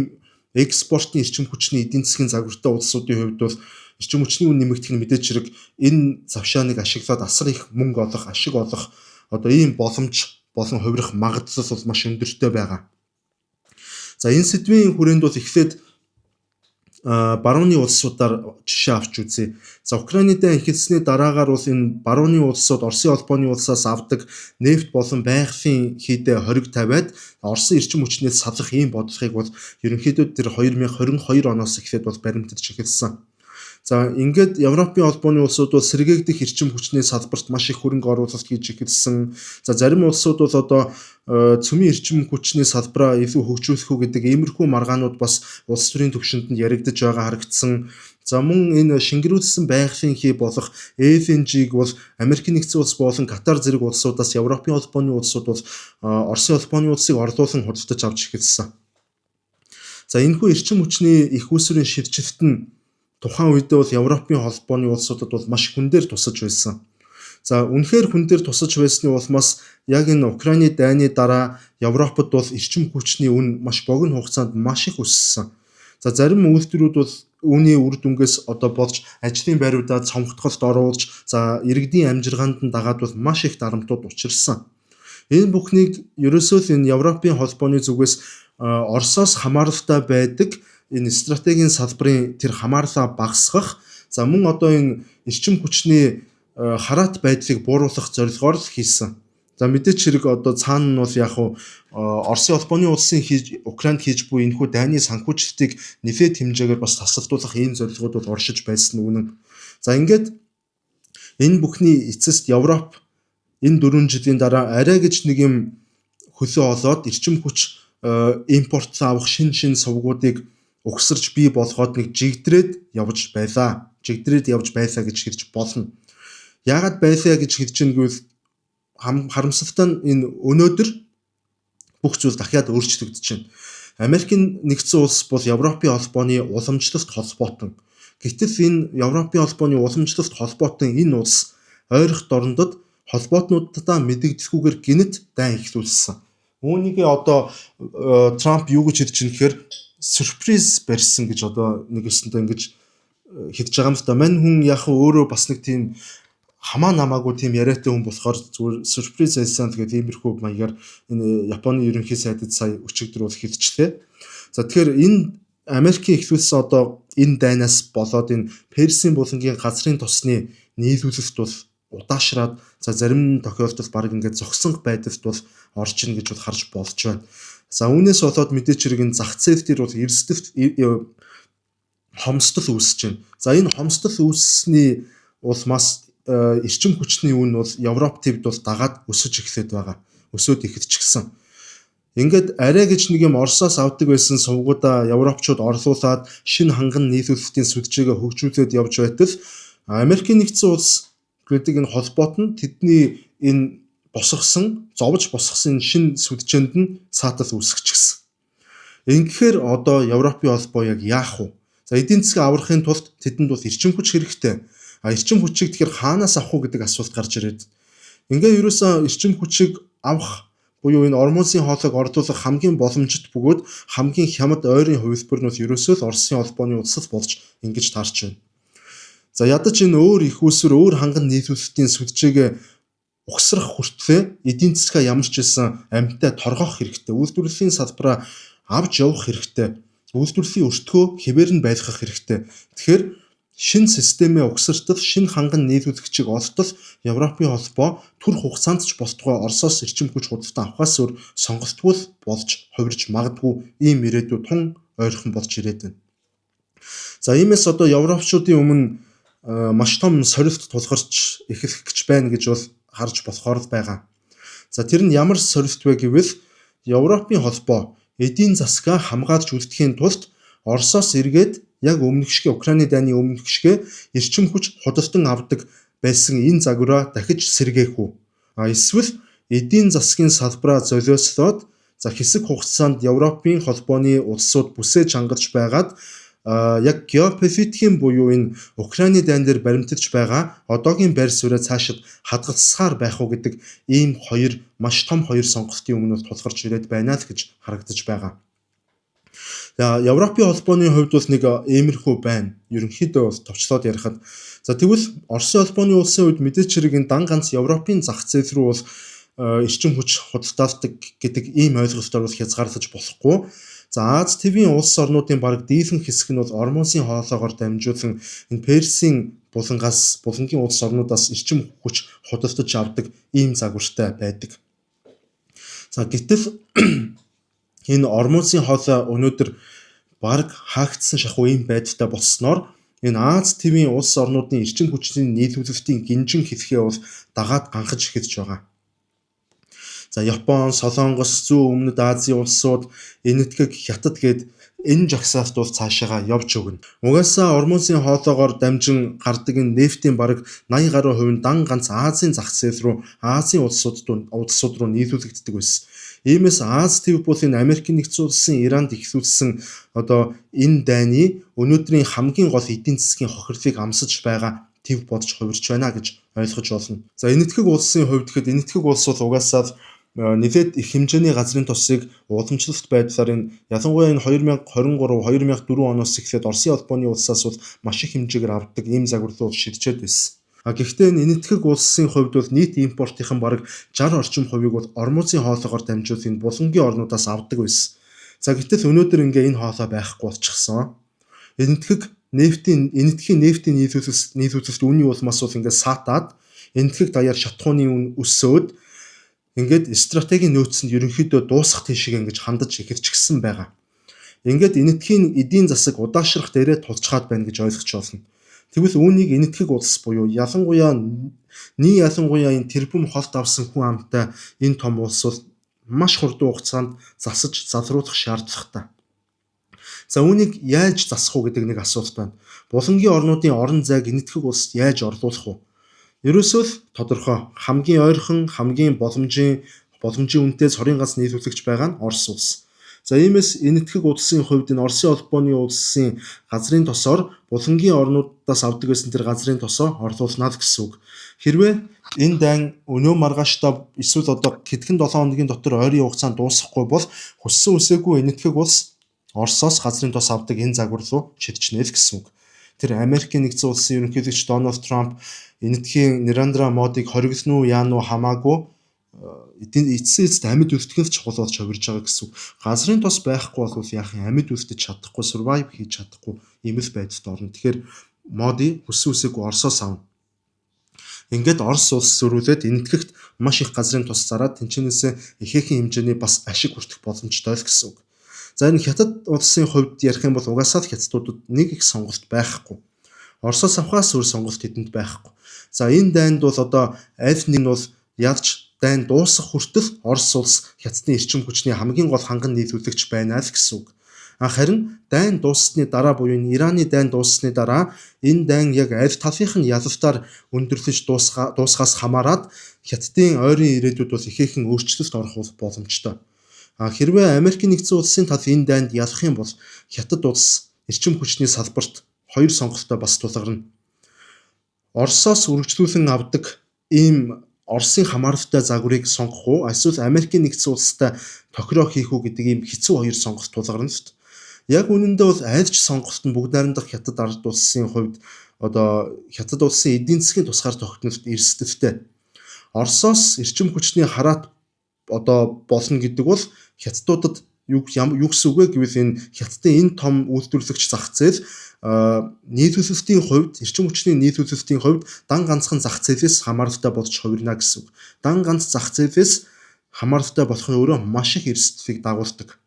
экспортын эрчим хүчний эдийн засгийн загвартай улсуудын хувьд бол эрчим хүчний үн нэмэгдэх нь мэдээж хэрэг энэ завшааныг ашиглаад асар их мөнгө олох, ашиг олох одоо ийм боломж болон хувирах магадлал бол маш өндөртэй байгаа. За энэ сэдвийн хүрээнд бол эхлээд барууны улсуудаар жишээ авч үзье. За Украины дайн эхэлсний дараагаар бол энэ барууны улсууд Оросын холбооны улсаас авдаг нефт болон байгалийн хийдэ хориг тавиад Оросын эрчим хүчнээс салах ийм бодлогыг бол ерөнхийдөө тэр 2022 оноос эхлээд бол баримтарч эхэлсэн. За ингээд Европын холбооны улсууд бол сэргээгдэх эрчим хүчний салбарт маш их хөрөнгө оруулалт хийж эхэлсэн. За зарим улсууд бол одоо цөмийн эрчим хүчний салбараа илүү хөгжүүлэх үү гэдэг иймэрхүү маргаанууд бас улс төрийн түвшинд яригдж байгаа харагдсан. За мөн энэ шингэрүүлсэн байгалийн хий болох LNG-г бол Америкийн нэгдсэн улс болон Катар зэрэг улсуудаас Европын холбооны улсууд бол Оросын холбооны улсыг орлуулан худалдаж авч эхэлсэн. За энэхүү эрчим хүчний их үүсвэрийн шилжилт нь тухайн үедээ бол Европын холбооны улсуудад бол маш хүн дээр тусаж байсан. За үнэхээр хүн дээр тусаж байсны улмаас яг энэ Украины дайны дараа Европод бол эрчим хүчний үн маш богино хугацаанд маш их өссөн. За зарим үйлдвэрүүд бол үүний үр дүнгээс одоо болж ажлын байруудаа цомгтголд оруулж за иргэдийн амжиргаанд нь дагаад бол маш их дарамтууд учирсан. Энэ бүхнийг ерөөсөө л энэ Европын холбооны зүгээс Оросоос хамааралтай байдаг энэ стратегийн салбарын тэр хамаарлаа багасгах за мөн одоо энэ эрчим хүчний хараат байдлыг бууруулах зорилгоор л хийсэн. За мэдээч хэрэг одоо цаана нь бол яг Оросын холбооны улсын Украинд хийж буй энэхүү дайны санхүүжилтийг нэлээд хэмжээгээр бас тасалдуулах ийм зорилгууд бол оршиж байсан үнэн. За ингээд энэ бүхний эцэст Европ энэ 4 жилийн дараа арай гэж нэг юм хөлөө олоод эрчим хүч импорт авах шин сувгуудыг угсарч бий болгоод нэг жигдрээд явж байлаа. Жигдрээд явж байлаа гэж хэлж болно. Яагаад байлаа гэж хэлж ийнгүй харамсалтай нь энэ өнөөдөр бүх зүйл дахиад өөрчлөгдөж байна. Америкийн нэгдсэн улс бол Европын холбооны уламжлалт холбоотон. Гэтэл энэ Европын холбооны уламжлалт холбоотон энэ улс ойрох дорндод холбоотнуудаа мэдэгдэхгүйгээр гинэт дайн эхлүүлсэн. Үүнийгээ одоо Трамп юу гэж хэлж байна гэхээр сюрприз барьсан гэж одоо нэг өстөндөө ингэж хэлж байгаа юм л да. Мань хүн яг өөрөө бас нэг тийм хамаа намаагүй тийм яриатай хүн болохоор зүгээр сюрприз байсан гэдэг иймэрхүү маягаар энэ Японы ерөнхий сайдд сая өчигдөр бол хэлчихлээ. За тэгэхээр энэ Америкийн эхлүүлсэн одоо энэ дайнаас болоод энэ Персийн булангийн газрын тосны нийлүүлэлт бол удаашраад за зарим тохиолдолд баг ингээд зогсон байдалд бол орж ийн гэж бол харж болж байна. За үүнээс болоод мэдээч хэрэг энэ зах зээл дээр бол эрсдэлт хомсдол үүсэж байна. За энэ хомсдол үүссний улмаас эрчим хүчний үн бол Европ төвд бол дагаад өсөж эхлэхэд байгаа. Өсөөд ихэвчгсэн. Ингээд арай гэж нэг юм Оросоос авдаг байсан сувгуудаа Европчууд орлуулад шинэ ханган нийлүүлэлтийн сүлжээгээ хөгжүүлээд явж байтал Америкийн нэгдсэн улс гэдэг энэ холбоот нь тэдний энэ зовж босгосон шинэ сүлжээнд нь саатал үүсгэчихсэн. Ингэхээр одоо Европын холбоо яг яах вэ? За эдийн засаг аврахын тулд тэдэнд бол эрчим хүч хэрэгтэй. Эрчим хүчийг тэгэхээр хаанаас авах вэ гэдэг асуулт гарч ирээд. Ингээ ерөөсөө эрчим хүчийг авах буюу энэ ормозын хоолойг орлуулах хамгийн боломжит бөгөөд хамгийн хямд ойрын хувилбар нь бол ерөөсөө л Оросын холбооны улс болж ингэж таарч байна. За ядаж энэ өөр их усүр өөр ханган нийлүүлэлтийн сүлжээгээ угсрах хүртлээр эдийн засгаа ямар ч байсан амьтаа торгох хэрэгтэй. Үйлдвэрлэлийн салбараа авч явах хэрэгтэй. Үйлдвэрлэлийн өртгөө хэвээр нь байлгах хэрэгтэй. Тэгэхээр шинэ системээ угсартал, шинэ ханган нийлүүлэгчийг олтол Европын холбоо түр хугацаанд ч болтугай Оросоос эрчим хүч худалдан авахаас өөр сонголтгүй болж хувирж магадгүй ийм ирээдүй тун ойрхон болж ирээд байна. За иймээс одоо европчуудын өмнө маш том сорилт тулгарч эхлэх гэж байна гэж бол харж болохоор л байгаа. За тэр нь ямар сорилт вэ гэвэл Европын холбоо эдийн засгаа хамгаалж үлдэхийн тулд Оросоос эргээд яг өмнөх шиг Украины дайны өмнөх шиг эрчим хүч худалдан авдаг байсан энэ загвараа дахиж сэргээх үү? Эсвэл эдийн засгийн салбараа золиослоод за хэсэг хугацаанд Европын холбооны улсууд бүсээ чангарч байгаад яг геополитикийн буюу энэ Украины дайн дээр баримтарч байгаа одоогийн байр суурьаа цаашид хадгалсаар байх уу гэдэг ийм маш том хоёр сонголтын өмнө тулгарч ирээд байна л гэж харагдаж байгаа. За Европын холбооны хувьд бол нэг иймэрхүү байна. Ерөнхийдөө бол товчлоод ярихад за тэгвэл Оросын холбооны улсын хувьд мэдээч хэрэг энэ дан ганц Европын зах зээл рүү бол эрчим хүч худалдаалдаг гэдэг ийм ойлголтоор бол хязгаарлаж болохгүй. За Аз твийн улс орнуудын бараг дийлэнх хэсэг нь бол Ормосын хоолоогоор дамжуулан энэ Персийн булангийн улс орнуудаас эрчим хүч худалдаж авдаг ийм загвартай байдаг. За гэтэл энэ Ормосын хоолой өнөөдөр бараг хаагдсан шахуу ийм байдалтай болсноор энэ Аз твийн улс орнуудын эрчим хүчний нийлүүлэлтийн гинжин хэсгээ бол дагаад ганхаж эхэлж байгаа. За Япон, Солонгос, зүүн өмнөд Азийн улсууд, Энэтхэг, Хятад гээд энэ жагсаалт бол цаашаага явж өгнө. Угаасаа Ормосын хоолоогоор дамжин гардаг энэ нефтийн бараг 80 гаруй хувь нь дан ганц Азийн зах зээл рүү, Азийн улсууд руу нийлүүлэгддэг байсан. Иймээс Аз төв бол энэ Америкийн нэгдсэн улсын Иранд ихлүүлсэн энэ дайны өнөөдрийн хамгийн гол эдийн засгийн хохирлыг амсаж байгаа төв бодож хувирч байна гэж ойлгож болно. За Энэтхэг улсын хувьд гэхэд Энэтхэг улс бол угаасаа нэлээд их хэмжээний газрын тосыг уламжлалт байдлаар энэ ялангуяа энэ 2023-2004 оноос эхлээд Оросын албаны улсаас бол маш их хэмжээгээр авдаг ийм загварлууд ширчээд байсан. Гэхдээ энэ Энэтхэг улсын хувьд бол нийт импортын бараг 60 орчим хувийг бол Ормосын хоолоогоор дамжуулан энэ булангийн орнуудаас авдаг байсан. За гэтэл өнөөдөр энэ хоолой байхгүй болчихсон. Энэтхэг нефтийн нийлүүлэлт үнийн улмаас бол саатаад Энэтхэг даяар шатхууны үн өсөөд стратегийн нөөцөнд ерөнхийдөө дуусах тийшээ хандаж эхэлчихсэн байгаа. Энэтхийн эдийн засаг удаашрах дээрээ тулчгаад байна гэж ойлгож болно. Тэгвэл үүнийг Энэтхэг улс буюу ялангуяа энэ тэрбум холт авсан хүн амтай энэ том улс бол маш хурдан хугацаанд засаж залруулах шаардлагатай. За үүнийг яаж засах уу гэдэг нэг асуулт байна. Булангийн орнуудын орон зайг Энэтхэг улсад яаж орлуулах вэ? Ерөөсөө л тодорхой хамгийн ойрхон хамгийн боломжийн үнэтэй цорын ганц нийлүүлэгч байгаа нь Орос улс. За иймээс Энэтхэг улсын хувьд энэ Оросын албаны улсын газрын тосоор булангийн орнуудаас авдаг байсан тэр газрын тосоо орлуулна л гэсэн үг. Хэрвээ энэ дайн өнөө маргааштай эсвэл хэдхэн 7 хоногийн дотор ойрын хугацаанд дуусахгүй бол хүссэн үсээгүй Энэтхэг улс Оросоос газрын тос авдаг энэ загвар руу ширчнэ л гэсэн үг. Тэр Америкийн нэгдсэн улсын ерөнхийлөгч Дональд Трамп Энэтхийн Нарендра Модиг хоригдсон уу яана уу хамаагүй эцэст амьд үлдэхээс чухал болж хувирж байгаа гэсэн үг. Газрын тос байхгүй бол яах юм, амьд үлдэж чадахгүй, survive хийж чадахгүй ийм л байдалд орно. Тэгэхээр Моди хүссэн үсээгүй Оросоос авна. Орос улс зөрүүлээд Энэтхэгт маш их газрын тос зараад тэнцэнээсээ ихээхэн хэмжээний бас ашиг хүртэх боломжтой л гэсэн үг. За энэ Хятад улсын хувьд ярих юм бол угаасаа хятадуудад нэг их сонголт байхгүй. Оросоос авахаас өөр сонголт тэдэнд байхгүй. За энэ дайнд бол аль нэг нь бол ялж дайн дуусах хүртэл Орос улс Хятадын эрчим хүчний хамгийн гол ханган нийлүүлэгч байна л гэсэн үг. Харин дайн дууссаны дараа буюу Ираны дайн дууссаны дараа энэ дайн яг аль талынх нь ялалтаар өндөрлөж дуусгаас хамаарат Хятадын ойрын ирээдүйд бол ихээхэн өөрчлөлт орох боломжтой. Хэрвээ Америкийн нэгдсэн улсын тал энэ дайнд ялах юм бол Хятад улс эрчим хүчний салбарт хоёр сонголттой бас тулгарна. Оросоос үргэлжлүүлэн авдаг ийм Оросын хамааралтай загварыг сонгох уу, эсвэл Америкийн нэгдсэн улстай тохироо хийх үү гэдэг ийм хэцүү хоёр сонголт тулгарна л. Яг үнэндээ бол аль ч сонголт нь бүгд найрамдах Хятад ард улсын хувьд Хятад улсын эдийн засгийн тусгаар тогтнолт эрсдэлтэй. Оросоос эрчим хүчний хараат болно гэдэг бол Хятадуудад юу гэсэн үг вэ гэвэл энэ Хятадын энэ том үйлдвэрлэгч зах зээл нийлүүлэлтийн хувьд эрчим хүчний нийлүүлэлтийн хувьд дан ганцхан зах зээлээс хамааралтай болж хувирна гэсэн үг. Дан ганц зах зээлээс хамааралтай болохын өөрөө маш их эрсдлийг дагуулдаг.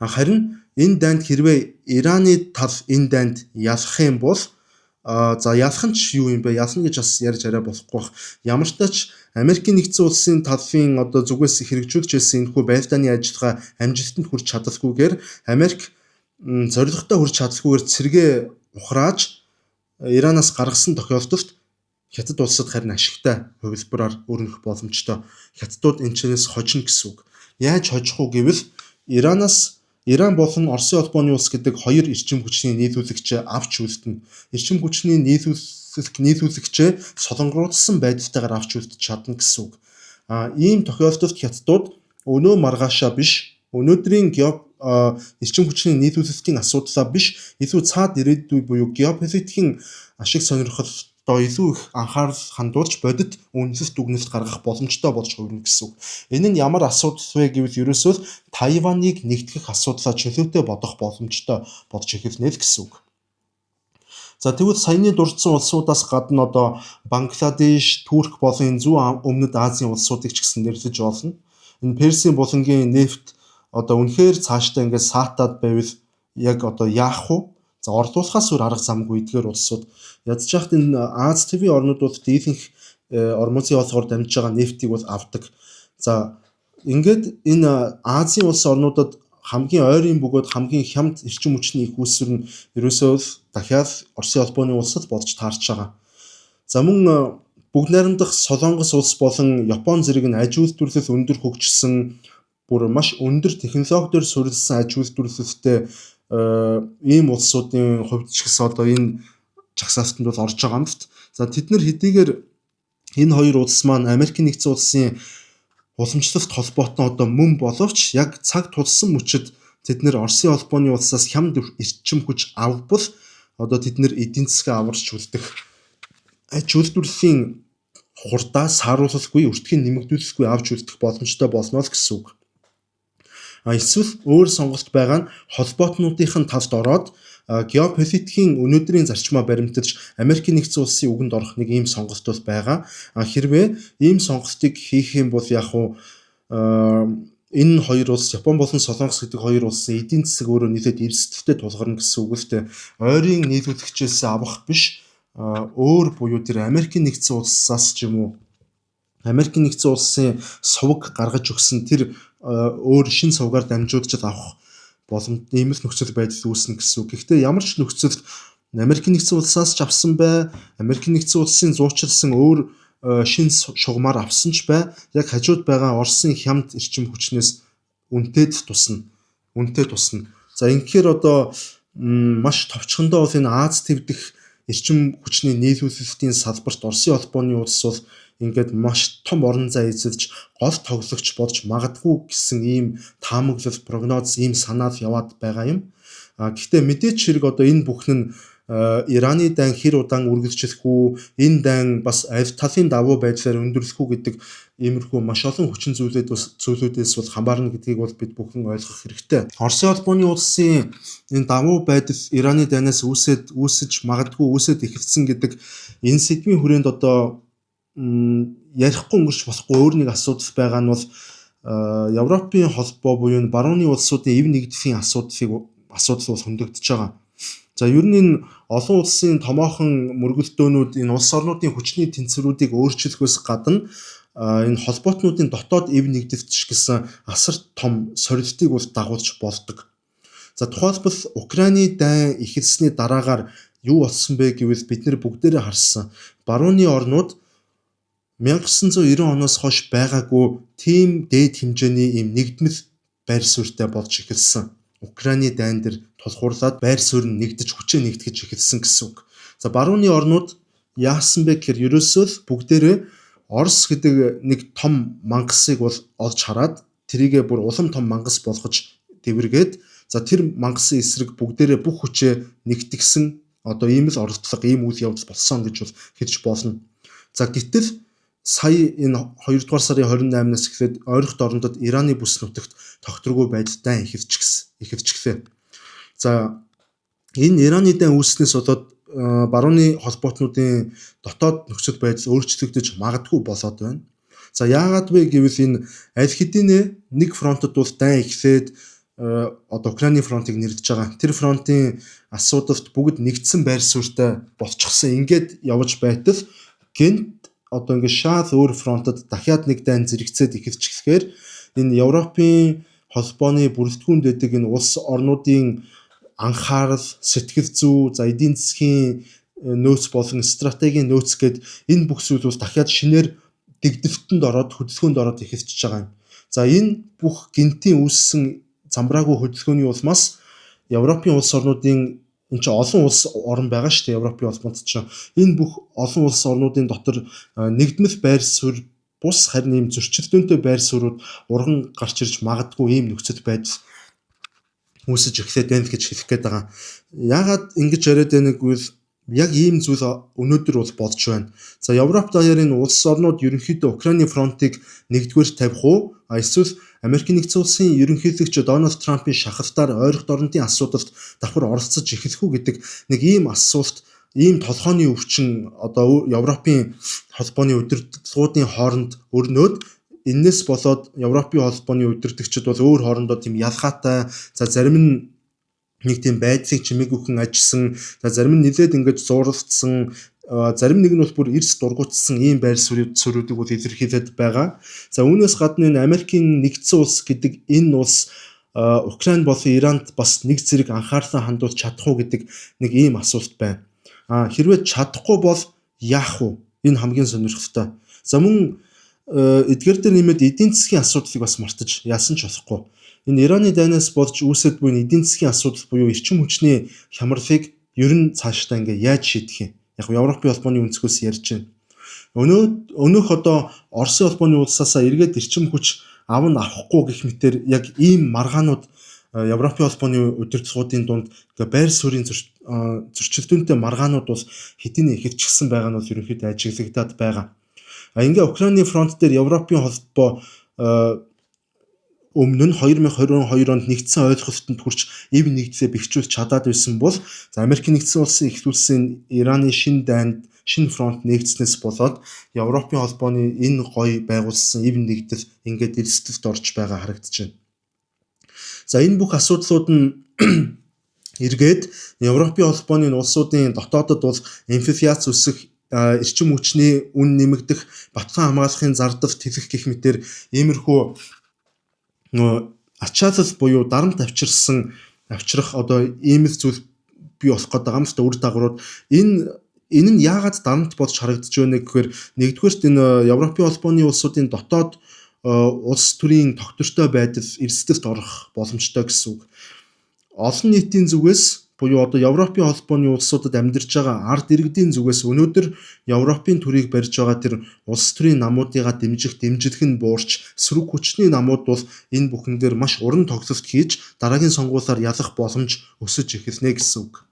Харин энэ дайнд хэрвээ Ираны тал энэ дайнд ялах юм бол ялах нь ч юу юм бэ? Ялна гэж бас ярьж арай болохгүй бах. Ямар ч тач Америкийн нэгдсэн улсын талын зүгээс хэрэгжүүлж байсан энэхүү байлдааны ажиллагаа амжилтанд хүрч чадалгүйгээр Америк зорилготой хүрч чадалгүйгээр цэргээ ухрааж Иранаас гаргасан тохиолдолд Хятад улсад харин ашигтай хувилбараар өрнөх боломжтой. Хятадууд энэ чэнэс хожно гэсэн үг. Яаж хожих уу гэвэл Иран болон Оросын албаны улс гэдэг хоёр эрчим хүчний нийлүүлэгч авч үлдэнэ. Эрчим хүчний нийлүүлэгчээ солонгоруулсан байдалтайгаар авч үлдэж чадна гэсэн үг. Ийм тохиолдолд Хятадууд өнөө маргаашаа биш, өнөөдрийн эрчим хүчний нийлүүлэлтийн асуудлаа биш, илүү цаад ирээдүй буюу геополитикийн ашиг сонирхолтой одоо илүү их анхаарал хандуулж бодит үндэс дүгнэлт гаргах боломжтой болж хувирна гэсэн үг. Энэ нь ямар асуудал вэ гэвэл ерөөсөө Тайваныг нэгтгэх асуудлаа чөлөөтэй бодох боломжтой болж эхэлнэ гэсэн үг. За тэгвэл саяны дурдсан улсуудаас гадна одоо Бангладеш, Турк болон зүүн өмнөд Азийн улсуудыг ч гэсэн нэрлэж болно. Энэ Персийн булангийн нефт одоо үнэхээр цаашдаа ингээд саатаад байвал яг одоо яах вэ? За орлуулахаас өөр арга замгүй эдгээр улсууд ядж яхад энэ Аз ТV орнууд бол дийлэнх ормозын олгоор дамжиж байгаа нефтийг бол авдаг. За ингээд энэ Азийн улс орнуудад хамгийн ойрын бөгөөд хамгийн хямд эрчим хүчний их үүсвэр нь ерөөсөө дахиад Оросын холбооны улсад болж таарч байгаа. За мөн бүгд найрамдах Солонгос улс болон Япон зэрэг нь аж үйлдвэрлэл өндөр хөгжсөн бүр маш өндөр технологиор суурилсан аж үйлдвэрлэлтэй ийм улсуудын хувьд ч гэсэн одоо энэ жагсаалтанд бол орж байгаа юм л. За тэд нар хэдийгээр энэ хоёр улс маань Америкийн нэгдсэн улсын уламжлалт холбоотой одоо мөн боловч яг цаг тулсан мөчид тэд нэр Оросын холбооны улсаас хямд эрчим хүч авбал одоо тэд нэр эдийн засгаа аварч үлдэх аж үйлдвэрлэлийн хурдаа сааруулалгүй өртгийг нэмэгдүүлэхгүй авч үлдэх боломжтой болно л гэсэн үг. Эсвэл өөр сонголт байгаа нь холбоотнуудын талд ороод геополитикийн өнөөдрийн зарчмаа баримтарч Америкийн нэгдсэн улсын үгэнд орох нэг ийм сонголт бол байгаа. Хэрвээ ийм сонголтыг хийх юм бол яг энэ хоёр улс Япон болон Солонгос гэдэг хоёр улсын эдийн засаг өөрөө нийлээд эрсдэлтэй тулгарна гэсэн үг л дээ. Ойрын нийлүүлэгчээс авах биш өөр буюу тэр Америкийн нэгдсэн улсаас ч юм уу Америкийн нэгдсэн улсын сувг гаргаж өгсөн тэр өөр шин сувгаар дамжуулж авах боломж нэмэлт нөхцөл байдал үүснэ гэсэн үг. Гэхдээ ямар ч нөхцөлд Америкийн нэгдсэн улсаас ч авсан бай, Америкийн нэгдсэн улсын зуучилсан өөр шин шугамар авсан ч бай, яг хажууд байгаа Оросын хямд эрчим хүчнээс үнэтэд тусна. За ингэхээр одоо маш товчхондоо бол энэ Аз твдэх эрчим хүчний нийлүүлэлтийн салбарт Оросын холбооны улс бол ингээд маш том орон зай эзэлж гол тоглогч болж магадгүй гэсэн ийм таамаглал прогноз ийм санаал яваад байгаа юм. Гэхдээ мэдээч хэрэг одоо энэ бүхэн нь Ираны дайн хэр удаан үргэлжлэх үү, энэ дайн бас аль талын давуу байдлаар өндөрлөх үү гэдэг иймэрхүү маш олон хүчин зүйлүүдээс бол хамаарна гэдгийг бол бид бүхэн ойлгох хэрэгтэй. Оросын холбооны улсын энэ давуу байдал Ираны дайнаас үүсэж эхэлсэн гэдэг энэ сэдвийн хүрээнд одоо ярихгүй өнгөрч болохгүй өөр нэг асуудал байгаа нь бол Европын холбоо буюу барууны улсуудын эв нэгдлийн асуудал бол хөндөгдөж байгаа. За ер нь энэ олон улсын томоохон мөргөлдөөнүүд энэ улс орнуудын хүчний тэнцвэрүүдийг өөрчлөхөөс гадна энэ холбоотнуудын дотоод эв нэгдэлт гэсэн асар том сорилтыг бол дагуулж болдог. За тухайлбал Украины дайн эхэлсний дараагаар юу болсон бэ гэвэл бид нэр бүгдээрээ харсан. Барууны орнууд 1990 оноос хойш байгаагүй тийм дээд хэмжээний ийм нэгдмэл байр суурьтай болж эхэлсэн. Украины дайн дээр тулгуурлаад байр суурь нь нэгдэж хүчээ нэгтгэж эхэлсэн гэсэн үг. За барууны орнууд яасан бэ гэхээр ерөөсөө л бүгдээрээ Орос гэдэг нэг том мангасыг бол олж хараад тэрийгээ бүр улам том мангас болгож дэвэргээд за тэр мангасын эсрэг бүгдээрээ бүх хүчээ нэгтгэсэн одоо ийм л оролдлого, ийм үйл явдал болсон гэж бол хэлж болно. За гэтэл сая энэ 2 дугаар сарын 28-наас эхлээд ойролт орнодод Ираны бүс нутагт тогтворгүй байдалтай эхэлчихлээ. За энэ Ираны дайн үүснээс болоод барууны холбоотнуудын дотоод нөхцөл байдал өөрчлөгдөж магадгүй болоод байна. За яагаад вэ гэвэл энэ аль хэдийн нэг фронтод бол дайн эхлээд одоо Украины фронтыг нэрлэж байгаа. Тэр фронтын асуудалд бүгд нэгдсэн байр суурьтай болчихсон. Ингээд явж байтал гэнт одоо ингээд шал өөр фронтод дахиад нэг дайн зэрэгцээд эхэлчихлэхээр энэ Европын холбооны бүрэлдэхүүнд байдаг энэ улс орнуудын анхаарал, сэтгэл зүй, за эдийн засгийн нөөц болон стратегийн нөөц гээд энэ бүх зүйл бол дахиад шинээр дэгдэвтэнд ороод хөдөлгөөнд ороод эхэлчихэж байгаа юм. За энэ бүх гинтийн үүссэн замбраагүй хөдөлгөөний улмаас Европын улс орнуудын энэ чинь олон улс орн байгаа шүү дээ Европын холбоонд чинь энэ бүх олон улс орнуудын дотор нэгдмэл байр суурь бус харин ийм зөрчилдөөнтэй байр суурьуд урган гарч ирж магадгүй ийм нөхцөл байдал үүсэж эхлэх дээ гэж хэлэх гээд байгаа. Яагаад ингэж яриад байна гэвэл Яг ийм зүйл өнөөдөр бол бодж байна. За Европ даяарын улс орнууд ерөнхийдөө Украины фронтыг нэгдүгээр тавих уу? Эсвэл Америкийн нэгдсэн улсын ерөнхийлөгч Дональд Трампын шахалтаар ойролт орнуудын асуудалд давхар оролцож эхлэх үү гэдэг нэг ийм асуулт, ийм толгойн өвчин одоо Европын холбооны удирдлагуудын хооронд өрнөд, энэс болоод Европын холбооны удирдагчид бол өөр хоорондоо тийм ялгаатай, за зарим нь нэг тийм байдлыг чимээгүйхэн ажилласан, за зарим нь нэлээд ингэж зурлцсан, зарим нэг нь бол бүр эрс дургуутсан ийм байр суурьуудыг бол илэрхийлээд байгаа. За үүнээс гадна энэ Америкийн нэгдсэн улс гэдэг энэ улс Украин болон Иранд бас нэг зэрэг анхаарлаа хандуулж чадах уу гэдэг нэг ийм асуулт байна. Хэрвээ чадахгүй бол яах вэ? Энэ хамгийн сонирхолтой. За мөн эдгээр дээр нэмээд эдийн засгийн асуудлыг бас мартаж яасан ч болохгүй. Энэ Ираны дайнаас болж үүсэж буй эдийн засгийн асуудал буюу эрчим хүчний хямралыг ер нь цаашдаа ингээ яаж шийдэх юм? Яг Европын холбооны өнцгөөс ярьж байна. Өнөөх одоо Оросын холбооны улсаасаа эргээд эрчим хүч авна авахгүй гэх мэтэр яг ийм маргаанууд Европын холбооны удирдлагуудын дунд байр суурийн зөрчилдөөнтэй маргаанууд бол хэдийн ихэвчлсэн байгаа нь бол ерөнхийдөө ажиглагдаад байгаа. Ингээ Украины фронт дээр Европын холбоо өмнө нь 2022 онд нэгдсэн ойлголтод хүрч эв нэгдлээ бэхжүүлж чадаад байсан бол Америкийн нэгдсэн улсын эхлүүлсэн Ираны шинэ фронт нэгдснээс болоод Европын холбооны энэ гоё байгуулсан эв нэгдэл ингээд эрсдэлд орж байгаа харагдаж байна. За энэ бүх асуудлууд нь эргээд Европын холбооны улсуудын дотоодод бол инфляц өсөх, эрчим хүчний үн нэмэгдэх, батхан хамгаалахын зардал тэлэх гэх мэтэр иймэрхүү ачаалал буюу дарамт авчрах одоо ийм л зүйл бий болох гэдэг юм л да, үр дагаврууд. Энэ нь яагаад дарамт болж харагдаж байна гэхээр нэгдүгээрт энэ Европын холбооны улсуудын дотоод улс төрийн тогтвортой байдал эрсдэлд орох боломжтой гэсэн үг. Олон нийтийн зүгээс буюу одоо Европын холбооны улсуудад амьдарч байгаа ард иргэдийн зүгээс өнөөдөр Европын төрийг барьж байгаа тэр улс төрийн намуудыгаа дэмжлэх нь буурч, сөрөг хүчний намууд бол энэ бүхэн дээр маш уран тоглолт хийж дараагийн сонгуулиар ялах боломж өсөж эхэлнэ гэсэн үг.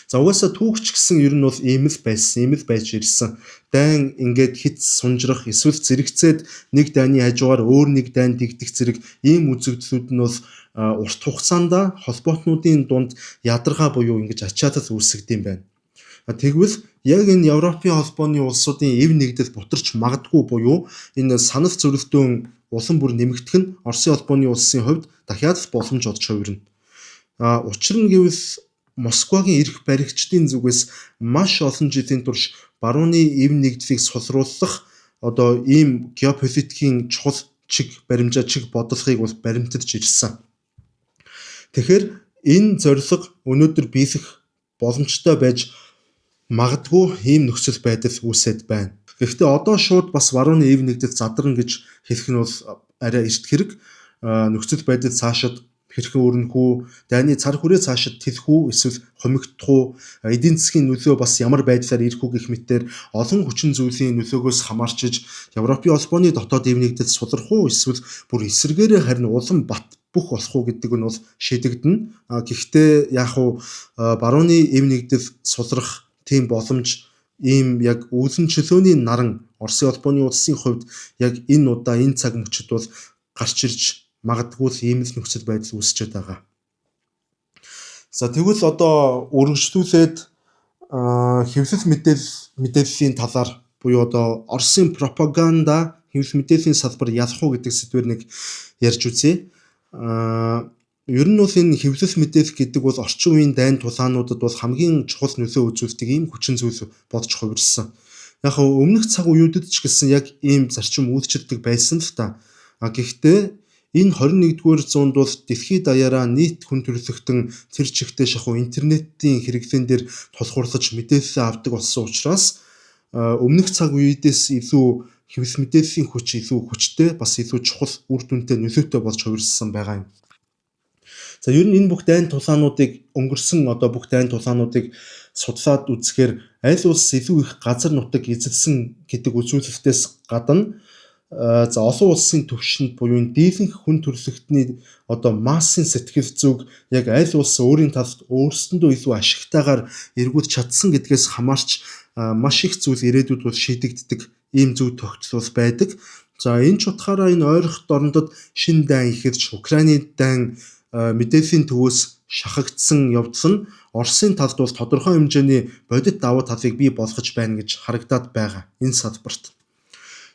За угаасаа түүхч гэсэн ер нь бол ийм л байж ирсэн. Дайн ингээд хит сунжрах, эсвэл зэрэгцээд нэг дайны хажуугаар өөр нэг дайн дэгдэх зэрэг ийм үзэгдлүүд нь бол урт хугацаанд холбоотнуудын дунд ядаргаа буюу ингэж ачаалал үүсгэдэг юм байна. Тэгвэл яг энэ Европын холбооны улсуудын эв нэгдэл бутарч магадгүй буюу энэ санал зөрөлдөөн улам бүр нэмэгдэх нь Оросын холбооны улсын хувьд дахиад л боломж олж хувирна. Учир нь гэвэл Москвагийн эрх баригчдын зүгээс маш олон жилийн турш барууны эв нэгдлийг сулруулах одоо ийм геополитикийн чухал чиг бодлогыг бол баримталж ирсэн. Тэгэхээр энэ зорилго өнөөдөр биелэх боломжтой байж магадгүй ийм нөхцөл байдал үүсэт байна. Гэхдээ одоо шууд бас барууны эв нэгдэл задарна гэж хэлэх нь бол арай эрт хэрэг. Нөхцөл байдал цаашид хэрхэн өрнөх үү, дайны цар хүрээ цаашид тэлэх үү, эсвэл хомигдох уу, эдийн засгийн нөлөө бас ямар байдлаар ирэх үү гэх мэтээр олон хүчин зүйлийн нөлөөгөөс хамаарчиж Европын холбооны дотоод эв нэгдэл сулрах уу, эсвэл бүр эсрэгээрээ харин улам бат бүх болох уу гэдэг нь бол шийдэгдэнэ. Гэхдээ яг уу барууны эв нэгдэл сулрах тийм боломж, ийм яг үүлэн чөлөөний наран Оросын холбооны улсын хувьд яг энэ удаа энэ цаг мөчид бол гарч ирж магадгүй л ийм л нөхцөл байдал үүсчээд байгаа. За тэгвэл одоо үргэлжлүүлээд хэвлэл мэдээллийн талаар буюу одоо Оросын пропаганда хэвлэл мэдээллийн салбар ялах уу гэдэг сэдвээр нэг ярьж үзье. Ер нь бол энэ хэвлэл мэдээлэл гэдэг бол орчин үеийн дайн тулаануудад бол хамгийн чухал нөлөө үзүүлдэг ийм хүчин зүйл болж хувирсан. Яг өмнөх цаг үеүүдэд ч гэсэн яг ийм зарчим үйлчилдэг байсан л та. Гэхдээ энэ 21-р зуунд бол дэлхийд даяараа нийт хүн төрөлхтөн тэр чигтээ шахуу интернетийн хэрэглэн дээр тулгуурлаж мэдээлэл авдаг болсон учраас өмнөх цаг үеэдээс илүү хэвлэл мэдээллийн хүч илүү хүчтэй, бас илүү чухал үр дүнтэй нөлөөтэй болж хувирсан байгаа юм. За ер нь энэ бүх дайн тулаануудыг өнгөрсөн одоо бүх дайн тулаануудыг судлаад үзэхээр аль улс илүү их газар нутаг эзэлсэн гэдэг үзүүлэлтээс гадна За олон улсын түвшинд буюу энэ дийлэнх хүн төрөлхтний одоо массын сэтгэл зүг яг аль улс өөрийн талд өөрсөндөө илүү ашигтайгаар эргүүлж чадсан гэдгээс хамаарч маш их зүйл ирээдүйд бол шийдэгддэг ийм зөв тогтолцол байдаг. За энэ ч утгаараа энэ ойролт орнодод шин дайн ихэрч Украины дайн мэдээллийн төвөөс шахагдсан явдал нь Оросын талд бол тодорхой хэмжээний бодит давуу талыг бий болгож байна гэж харагдаад байгаа энэ салбарт.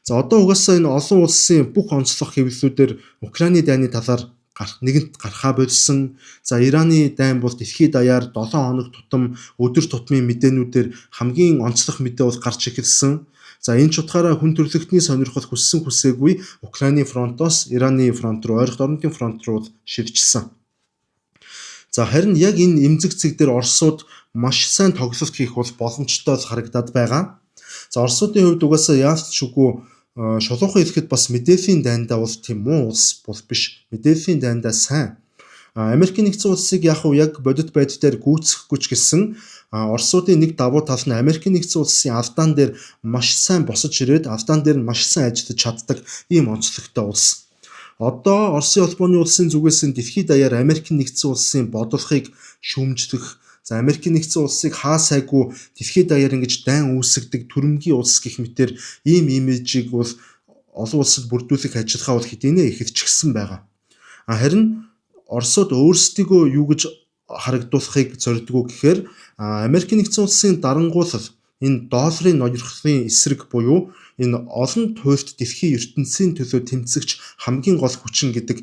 За одоо угаасаа энэ олон улсын бүх онцлог хэвлэлүүдээр Украины дайны талаар нэгэнт гарахаа болсон. За Ираны дайн бол дэлхийд даяар 7 хоног тутам өдөр тутмын мэдээнүүдээр хамгийн онцлог мэдээ бол гарч ирсэн. За энэ ч утгаараа хүн төрөлхтний сонирхол хүссэн хүсээгүй Украины фронтоос Ираны фронт руу ойролт орнуудын фронт руу шилжчихсэн. За харин яг энэ эмзэг цэг дээр Оросууд маш сайн тоглолт хийх бол боломжтой харагдаад байгаа. За Оросуудын хувьд угаасаа яалт ч үгүй шулуухан хэлэхэд бас мэдээллийн дайндаа бол тийм муу улс бол биш. Мэдээллийн дайндаа сайн. Америкийн нэгдсэн улсыг яг бодит байдлаар гүйцэхгүй ч гэсэн Оросуудын нэг давуу тал нь Америкийн нэгдсэн улсын алдаан дээр маш сайн босож ирээд алдаан дээр нь маш сайн ажиллаж чаддаг ийм онцлогтой улс. Одоо Оросын холбооны улсын зүгээс нь дэлхийд даяар Америкийн нэгдсэн улсын бодлогыг шүүмжлэх, за Америкийн нэгдсэн улсыг хаа сайгүй дэлхийд даяар ингэж дайн үүсгдэг түрэмгий улс гэх мэтэр ийм имижийг бол олон улсад бүрдүүлэх ажиллагаа бол хэдийнэ ихэлчихсэн байгаа. Харин Оросууд өөрсдийгөө юу гэж харагдуулахыг зордгоо гэхээр Америкийн нэгдсэн улсын дарангуулал энэ долларын ноёрхлын эсрэг буюу энэ олон туйлд дэлхийн ертөнцийн төлөө тэмцэгч хамгийн гол хүчин гэдэг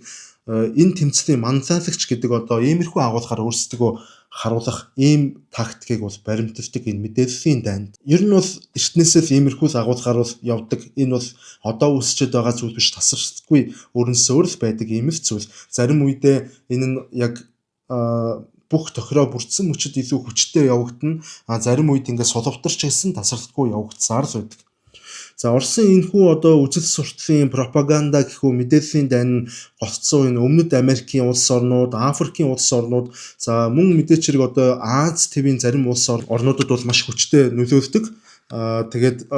энэ тэмцлийн манлайлагч гэдэг одоо иймэрхүү агуулгаар өөрсдөө харуулах ийм тактикийг бол баримталдаг энэ мэдээллийн дайнд. Ер нь бол эртнээсээ л иймэрхүү агуулгаар бол явдаг. Энэ бол одоо үүсчээд байгаа зүйл биш, тасралтгүй өрнөсөөр л байдаг ийм л зүйл. Зарим үедээ энэ нь яг бүх тохироо бүрдсэн мөчөд илүү хүчтэй явагдана. Зарим үед ингээд сулвтарч хэлсэн тасралтгүй явагдсаар л байдаг. За Оросын энэхүү одоо үжил сурталын пропаганда гэхүү мэдээллийн дайн голцсон энэ өмнөд Америкийн улс орнууд, Африкийн улс орнууд, за мөн мэдээч хэрэг одоо Аз твийн зарим улс орнуудад бол маш хүчтэй нөлөөлдөг. Тэгээд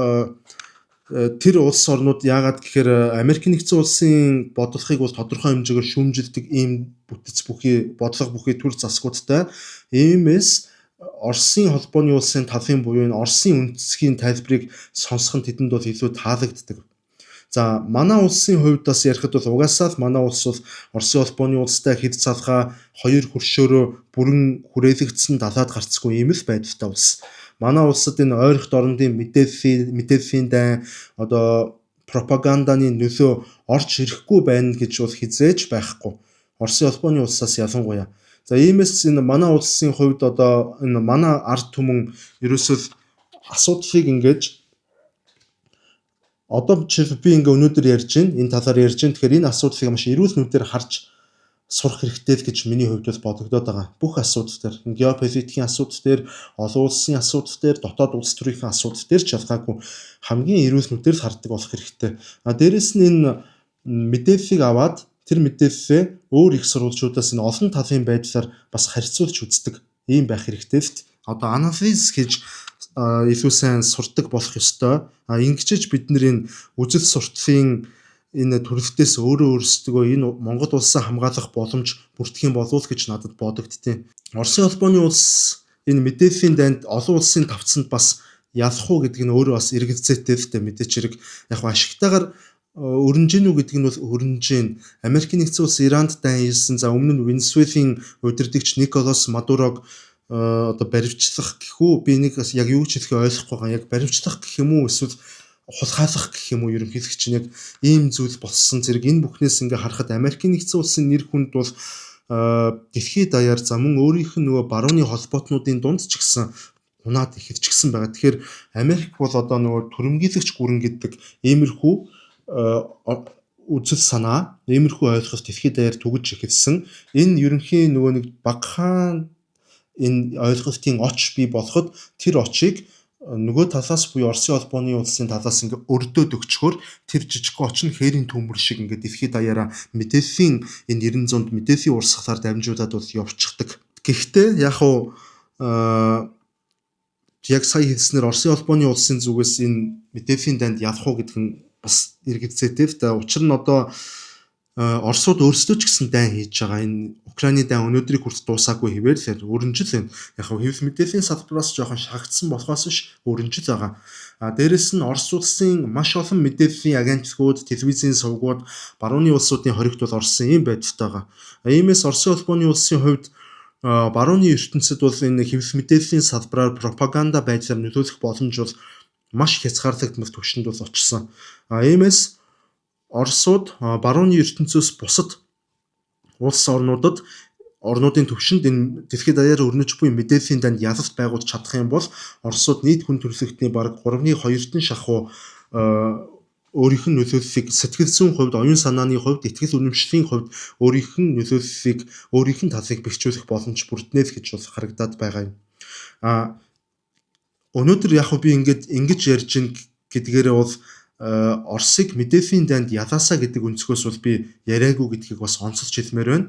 тэр улс орнууд яагаад гэхээр Америкийн нэгдсэн улсын бодлогыг бол тодорхой хэмжээгээр шүүмжилдэг ийм бүтэц бүхий бодлого бүхий төр засгуудтай. Иймээс Оросын холбооны улсын талын буюу энэ Оросын үндэсгийн тайлбарыг сонсох нь тэдэнд бол илүү таалагддаг. За манай улсын хувьд бас ярихад бол угаасаа л манай улс бол Оросын холбооны улстай хэд цалгаа хоёр хөршөөрөө бүрэн хүрээлэгдсэн далаад гарцгүй ийм л байдалтай улс. Манай улсад энэ ойролт орнуудын мэдээллийн дайн одоо пропаганданы нөлөө орж ирэхгүй байна гэж бол хизээж байхгүй. Оросын холбооны улсаас ялангуяа. За иймээс энэ манай улсын хувьд одоо энэ манай ард түмэн ерөөсөө асуудлыг ингэж одоо би ингээ өнөөдөр ярьж байна, энэ талаар ярьж байна. Тэгэхээр энэ асуудлыг маш эрүүл нүдээр харж сурах хэрэгтэй л гэж миний хувьд бол бодогдоод байгаа. Бүх асуудал дээр, геополитикийн асуудал дээр, олон улсын асуудал дээр, дотоод улс төрийн асуудал дээр ч ялгаагүй хамгийн эрүүл нүдээр л хардаг болох хэрэгтэй. Дээрэс нь энэ мэдээллийг аваад тэр мэдээллээ өөр их сурвалжуудаас энэ олон талын байдлаар бас харьцуулж үздэг ийм байх хэрэгтэй л. Одоо анализ хийж илүү сайн сурдаг болох ёстой. Ингэжж бид нэр энэ үжил сурталын энэ төрөлтөөс өөрсдөө энэ Монгол улсаа хамгаалах боломж бүрдэх юм болов гэж надад бодогдтiin. Оросын холбооны улс энэ мэдээллийн дайнд олон улсын тавцанд бас ялах уу гэдэг нь өөрөө бас эргэлзээтэй л дээ. Мэдээч хэрэг яг ашигтайгаар өрнөж гинүү гэдэг нь бол өрнөж гин. Америкийн нэгдсэн улс Иранд дайн хийсэн, за өмнө нь Венесуелийн удирдагч Николас Мадурог одоо баривчлах гэхүү би нэг яг юу ч хэлэх ойлгохгүй байгаа. Яг баривчлах гэх юм уу эсвэл хулгайлах гэх юм уу ерөнхийдөө чинь яг ийм зүйл болсон зэрэг энэ бүхнээс ингээ харахад Америкийн нэгдсэн улсын нэр хүнд бол дэлхийд даяар за мөн өөрийнх нь нөгөө барууны холбоотнуудын дунд ч гэсэн унаад ихэлчихсэн байгаа. Тэгэхээр Америк бол одоо нөгөө түрэмгийлэгч гүрэн гэдэг иймэрхүү үзэл санаа, иймэрхүү ойлголт дэлхийд даяар түгэж эхэлсэн. Энэ ерөнхий нөгөө нэг багахан энэ ойлголтын оч бий болоход тэр очийг нөгөө талаас буюу Оросын холбооны улсын талаас ингээ өрдөөд өгчхөөр тэр жижиг оч нь хээрийн төмөр шиг ингээ дэлхийд даяараа мэдээллийн энэ 900-д мэдээллийн урсгалаар дамжуулаад бол явчихдаг. Гэхдээ яг уу яг сая хэлснээр Оросын холбооны улсын зүгээс энэ мэдээллийн дайнд ялах уу гэдэг нь бас эргэцээтэй. Учир нь одоо Оросууд өөрсдөө ч гэсэн дайн хийж байгаа. Энэ Украины дайн өнөөдрийг хүртэл дуусаагүй хэвээр л өрнөжил байна. Яг хэвлэл мэдээллийн салбараас жоохон шахагдсан болохоос биш өрнөжил байгаа. Дээрэс нь Орос улсын маш олон мэдээллийн агентлагууд, телевизийн сувгууд, барууны улсуудын хоригт бол орсон ийм байдалтай байгаа. Иймээс Оросын холбооны улсын хувьд барууны ертөнцид бол энэ хэвлэл мэдээллийн салбараар пропаганда байдлаар нөлөөлөх боломж бол маш хязгаарлагдмал түвшинд бол очсон. Иймээс Оросууд барууны ертөнцөөс бусад улс орнуудын түвшинд энэ дэлхийд даяар өрнөж буй мэдээллийн данд ялалт байгуулж чадах юм бол Оросууд нийт хүн төрөлхтний бараг 3/2 шахуу өөрийнх нь нөлөөллийг сэтгэл зүйн хувьд, оюун санааны хувьд, итгэл үнэмшлийн хувьд өөрийнх нь нөлөөллийг, өөрийнх нь талыг бэхжүүлэх боломж бүрднэ л гэж бол харагдаад байгаа юм. Өнөөдөр яг би ингэж ярьж ин гэдгээрээ бол Оросыг мэдээллийн данд ялаасаа гэдэг өнцгөөс бол би яриаггүй гэдгийг бас онцолж хэлмээр байна.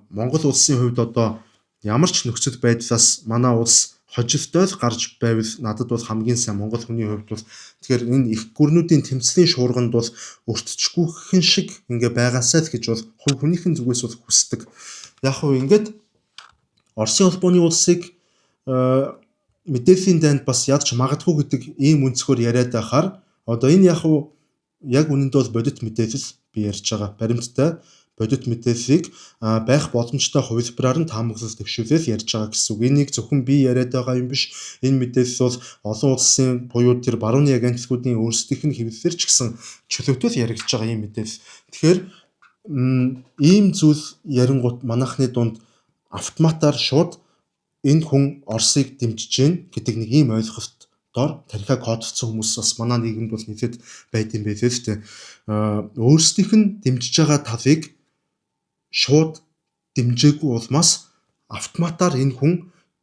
Монгол улсын хувьд одоо ямар ч нөхцөл байдлаас манай улс хожигтой л гарч байвал надад бол хамгийн сайн Монгол хүний хувьд бол тэгэхээр энэ их гүрнүүдийн тэмцлийн шуурганд бол өртчихгүйхэн шиг ингээ байгаасай л гэж бол хувь хүнийхэн зүгээс бол хүсдэг. Яг хөө ингээд Оросын холбооны улсыг мэдээллийн данд бас ядч магадгүй гэдэг ийм өнцгөр яриад байхаар одоо энэ яг үнэндээ бол бодит мэдээлэл би ярьж байгаа баримттай бодит мэдээллийг байх боломжтой хувилбараар нь таамаглаж төвшүүлэл ярьж байгаа гэсэн үг. Энийг зөвхөн би яриад байгаа юм биш. Энэ мэдээлэл бол олон улсын буюу тэр барууны агентлагуудын өөрсдийнх нь хэвлэлээр ч гэсэн чөлөөтэй яригдж байгаа юм мэдээлэл. Тэгэхээр ийм зүйл ярингууд манайхны дунд автоматар шууд энэ хүн Оросыг дэмжиж гин гэдэг нэг ийм ойлголт дор тархиа кодцсон хүмүүс бас манай нийгэмд бол нэлээд байд юм байлээ л дээ. Өөрсдийнх нь дэмжиж байгаа талыг шууд дэмжээгүй улмаас автоматар энэ хүн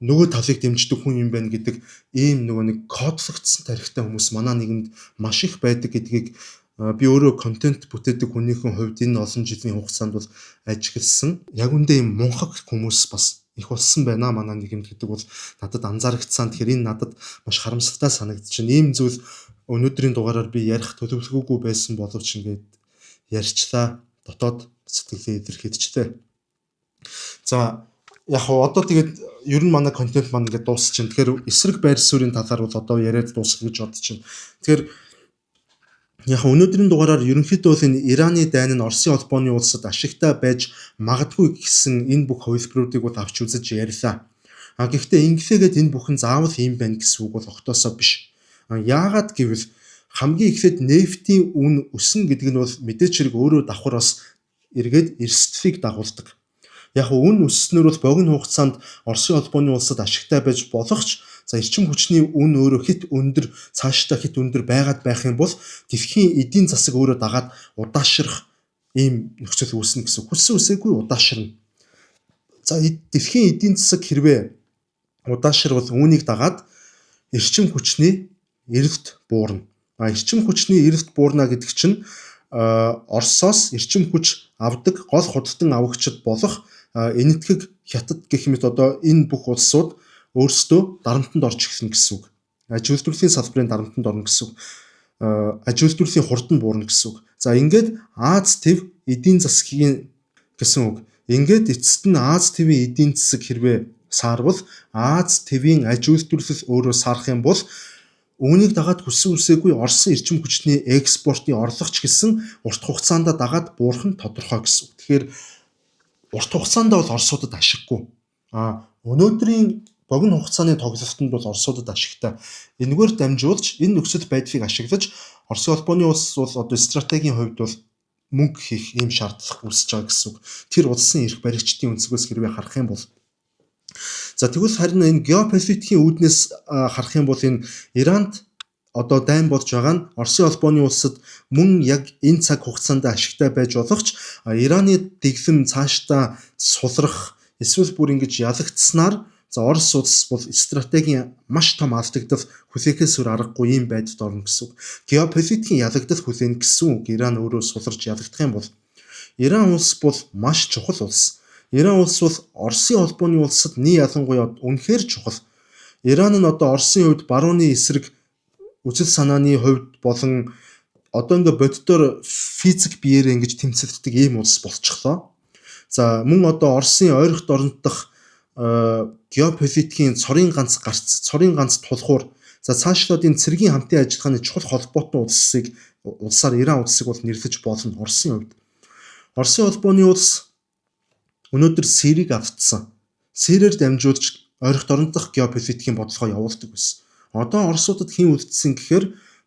нөгөө талыг дэмждэг хүн юм байна гэдэг ийм нөгөө нэг кодлогдсон тархитай хүмүүс манай нийгэмд маш их байдаг гэдгийг би өөрөө контент бүтээдэг хүнийхэн хувьд энэ олон жилийн хугацаанд бол ажигласан. Яг үндэ ийм мунхаг хүмүүс бас их болсон байна манай нийгэмд гэдэг бол надад анзаарэгдсан. Тэгэхээр энэ надад маш харамсалтай санагдаж байна. Ийм зүйл өнөөдрийн дугаараар би ярих төлөвлөгөөгүй байсан боловч ингээд ярьчлаа. Дотоод сэтгэлээ илэрхийлжтэй. За яг одоо тэгээд ер нь манай контент маань ингээд дуусчихин. Тэгэхээр эсрэг байр суурийн талаар бол одоо яриад дуусгах гэж бодож байна. Тэгэхээр яг өнөөдрийн дугаараар ерөнхийдөө бол энэ Ираны дайн нь Оросын холбооны улсад ашигтай байж магадгүй гэсэн энэ бүх хувилбаруудыг бол авч үзэж ярьлаа. Гэхдээ инглигээд энэ бүхэн заавал ийм байна гэсэн үг бол огтосоо биш. Яагаад гэвэл хамгийн эхлээд нефтийн үн өснө гэдэг нь бол мэдээч хэрэг өөрөө давхраас эргээд эрсдлийг дагуулдаг. Яг үн өсснөөр бол богино хугацаанд Оросын холбооны улсад ашигтай байж болох ч эрчим хүчний үн өөрөө хит өндөр цаашдаа хит өндөр байгаад байх юм бол дэлхийн эдийн засаг өөрөө дагаад удаашрах ийм нөхцөл үүснэ гэсэн. Хүссэн үсээгүй удаашрна. За дэлхийн эдийн засаг хэрвээ удаашрвал үүнийг дагаад эрчим хүчний эрэлт буурна. Эрчим хүчний эрэлт буурна гэдэг чинь Оросоос эрчим хүч авдаг гол худалдан авагчид болох энэтхэг хятад гэх мэт одоо энэ бүх улсууд өөрсдөө дарамтанд орж эхэлнэ гэсэн үг. Аж үйлдвэрлэлийн салбарын дарамтанд орно гэсэн үг. Аж үйлдвэрлэлийн хурд нь буурна гэсэн үг. За ингээд Аз төв эдийн засгийн гэсэн үг. Ингээд эцэст нь Аз твийн эдийн засаг хэрвээ саарвал Аз твийн аж үйлдвэрлэл өөрөө саарах юм бол үүнийг дагаад хүссэн үсээгүй Оросын эрчим хүчний экспортын орлого ч гэсэн урт хугацаанд дагаад буурах нь тодорхой гэсэн үг. Тэгэхээр урт хугацаанд бол Оросуудад ашиггүй. Өнөөдрийн богино хугацааны тоглолтод бол Оросуудад ашигтай. Энэгээр дамжуулж энэ нөхцөл байдлыг ашиглаж Оросын холбооны улс бол одоо стратегийн хувьд бол мөнгө хийх ийм шаардлага үүсэж байгаа гэсэн үг. Тэр улсын эрх баригчдын өнцгөөс хэрвээ харах юм бол за тэгвэл харин энэ геополитикийн үүднээс харах юм бол энэ Иранд одоо дайн болж байгаа нь Оросын холбооны улсад мөн яг энэ цаг хугацаанд ашигтай байж болох ч Ираны дэглэм цаашдаа сулрах эсвэл бүр ингэж ялагдсанаар за Орос улс бол стратегийн маш том алдагдал хүлээхээс өөр аргагүй юм байдалд орно гэсэн үг. Геополитикийн ялагдал хүлээнэ гэсэн үг. Иран өөрөө суларч ялагдах юм бол Иран улс бол маш чухал улс. Иран улс бол Оросын холбооны улсад ялангуяа үнэхээр чухал. Иран нь одоо Оросын хувьд барууны эсрэг үзэл санааны хувьд болон одоо ингээ боддоор физик биеэрээ ингэж тэмцэлддэг ийм улс болчихлоо. За мөн одоо Оросын ойролт оронд дах геополитикийн цорын ганц тулхуур за цаашлуудын цэргийн хамтын ажиллагааны чухал холбоотой улсаар Иран улсыг бол нэрлэж болно Оросын хувьд. Оросын холбооны улс өнөөдөр Сирийг автсан. Сирээр дамжуулж ойролт оронд дах геополитикийн бодлогоо явуулдаг байсан. Одоо Оросуудад хэн үлдсэн гэхээр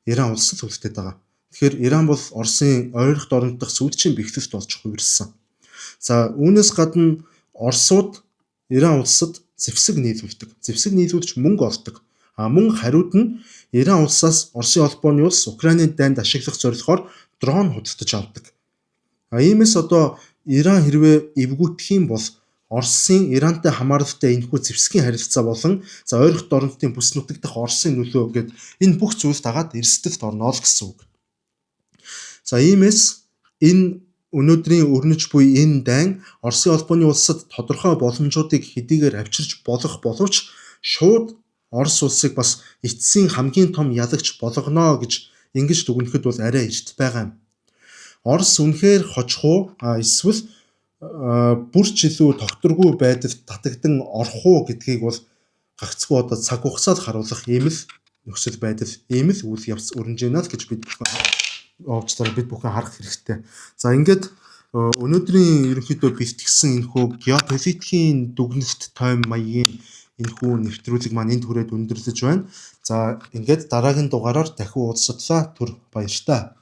Иран улс л үлдээд байгаа. Тэгэхээр Иран бол Оросын ойролт оронд дах сүүлчийн бэхлэлт болж хувирсан. За үүнээс гадна Оросууд Иран улсад зэвсэг нийлүүлж мөнгө олдог. Мөн хариуд нь Иран улсаас Оросын холбооны улс Украины дайнд ашиглах зорилгоор дрон худалдаж авдаг. Иймээс одоо Иран хэрвээ эвгүйтгэх юм бол Оросын Ирантай хамааралтай энэхүү зэвсгийн харилцаа болон за ойролт орондын бүс нутаг дахь Оросын нөлөө гэд энэ бүх зүйл дагаад эрсдэлд орно л гэсэн үг. За иймээс энэ өнөөдрийн өрнөж буй энэ дайн Оросын холбооны улсад тодорхой боломжуудыг хэдийгээр авчирч болох боловч шууд Орос улсыг бас эцсийн хамгийн том ялагч болгоно гэж ингэж дүгнэхэд бол арай эрт байгаа юм. Орос үнэхээр хожих уу эсвэл бүрч илүү тогтворгүй байдалд татагдан орох уу гэдгийг бол гагцгүй одоо цаг хугацаанд харуулах ийм л нөхцөл байдал, ийм л үйл явц өрнөж байна л гэж бид бүхэн харах хэрэгтэй. За ингээд өнөөдрийн ерөнхийдөө бэлтгэсэн энэхүү геополитикийн дүгнэлт тойм маягийн энэхүү нэвтрүүлэг маань энд хүрээд өндөрлөж байна. За ингээд дараагийн дугаараар дахин уулзтлаа. Түр баяртай.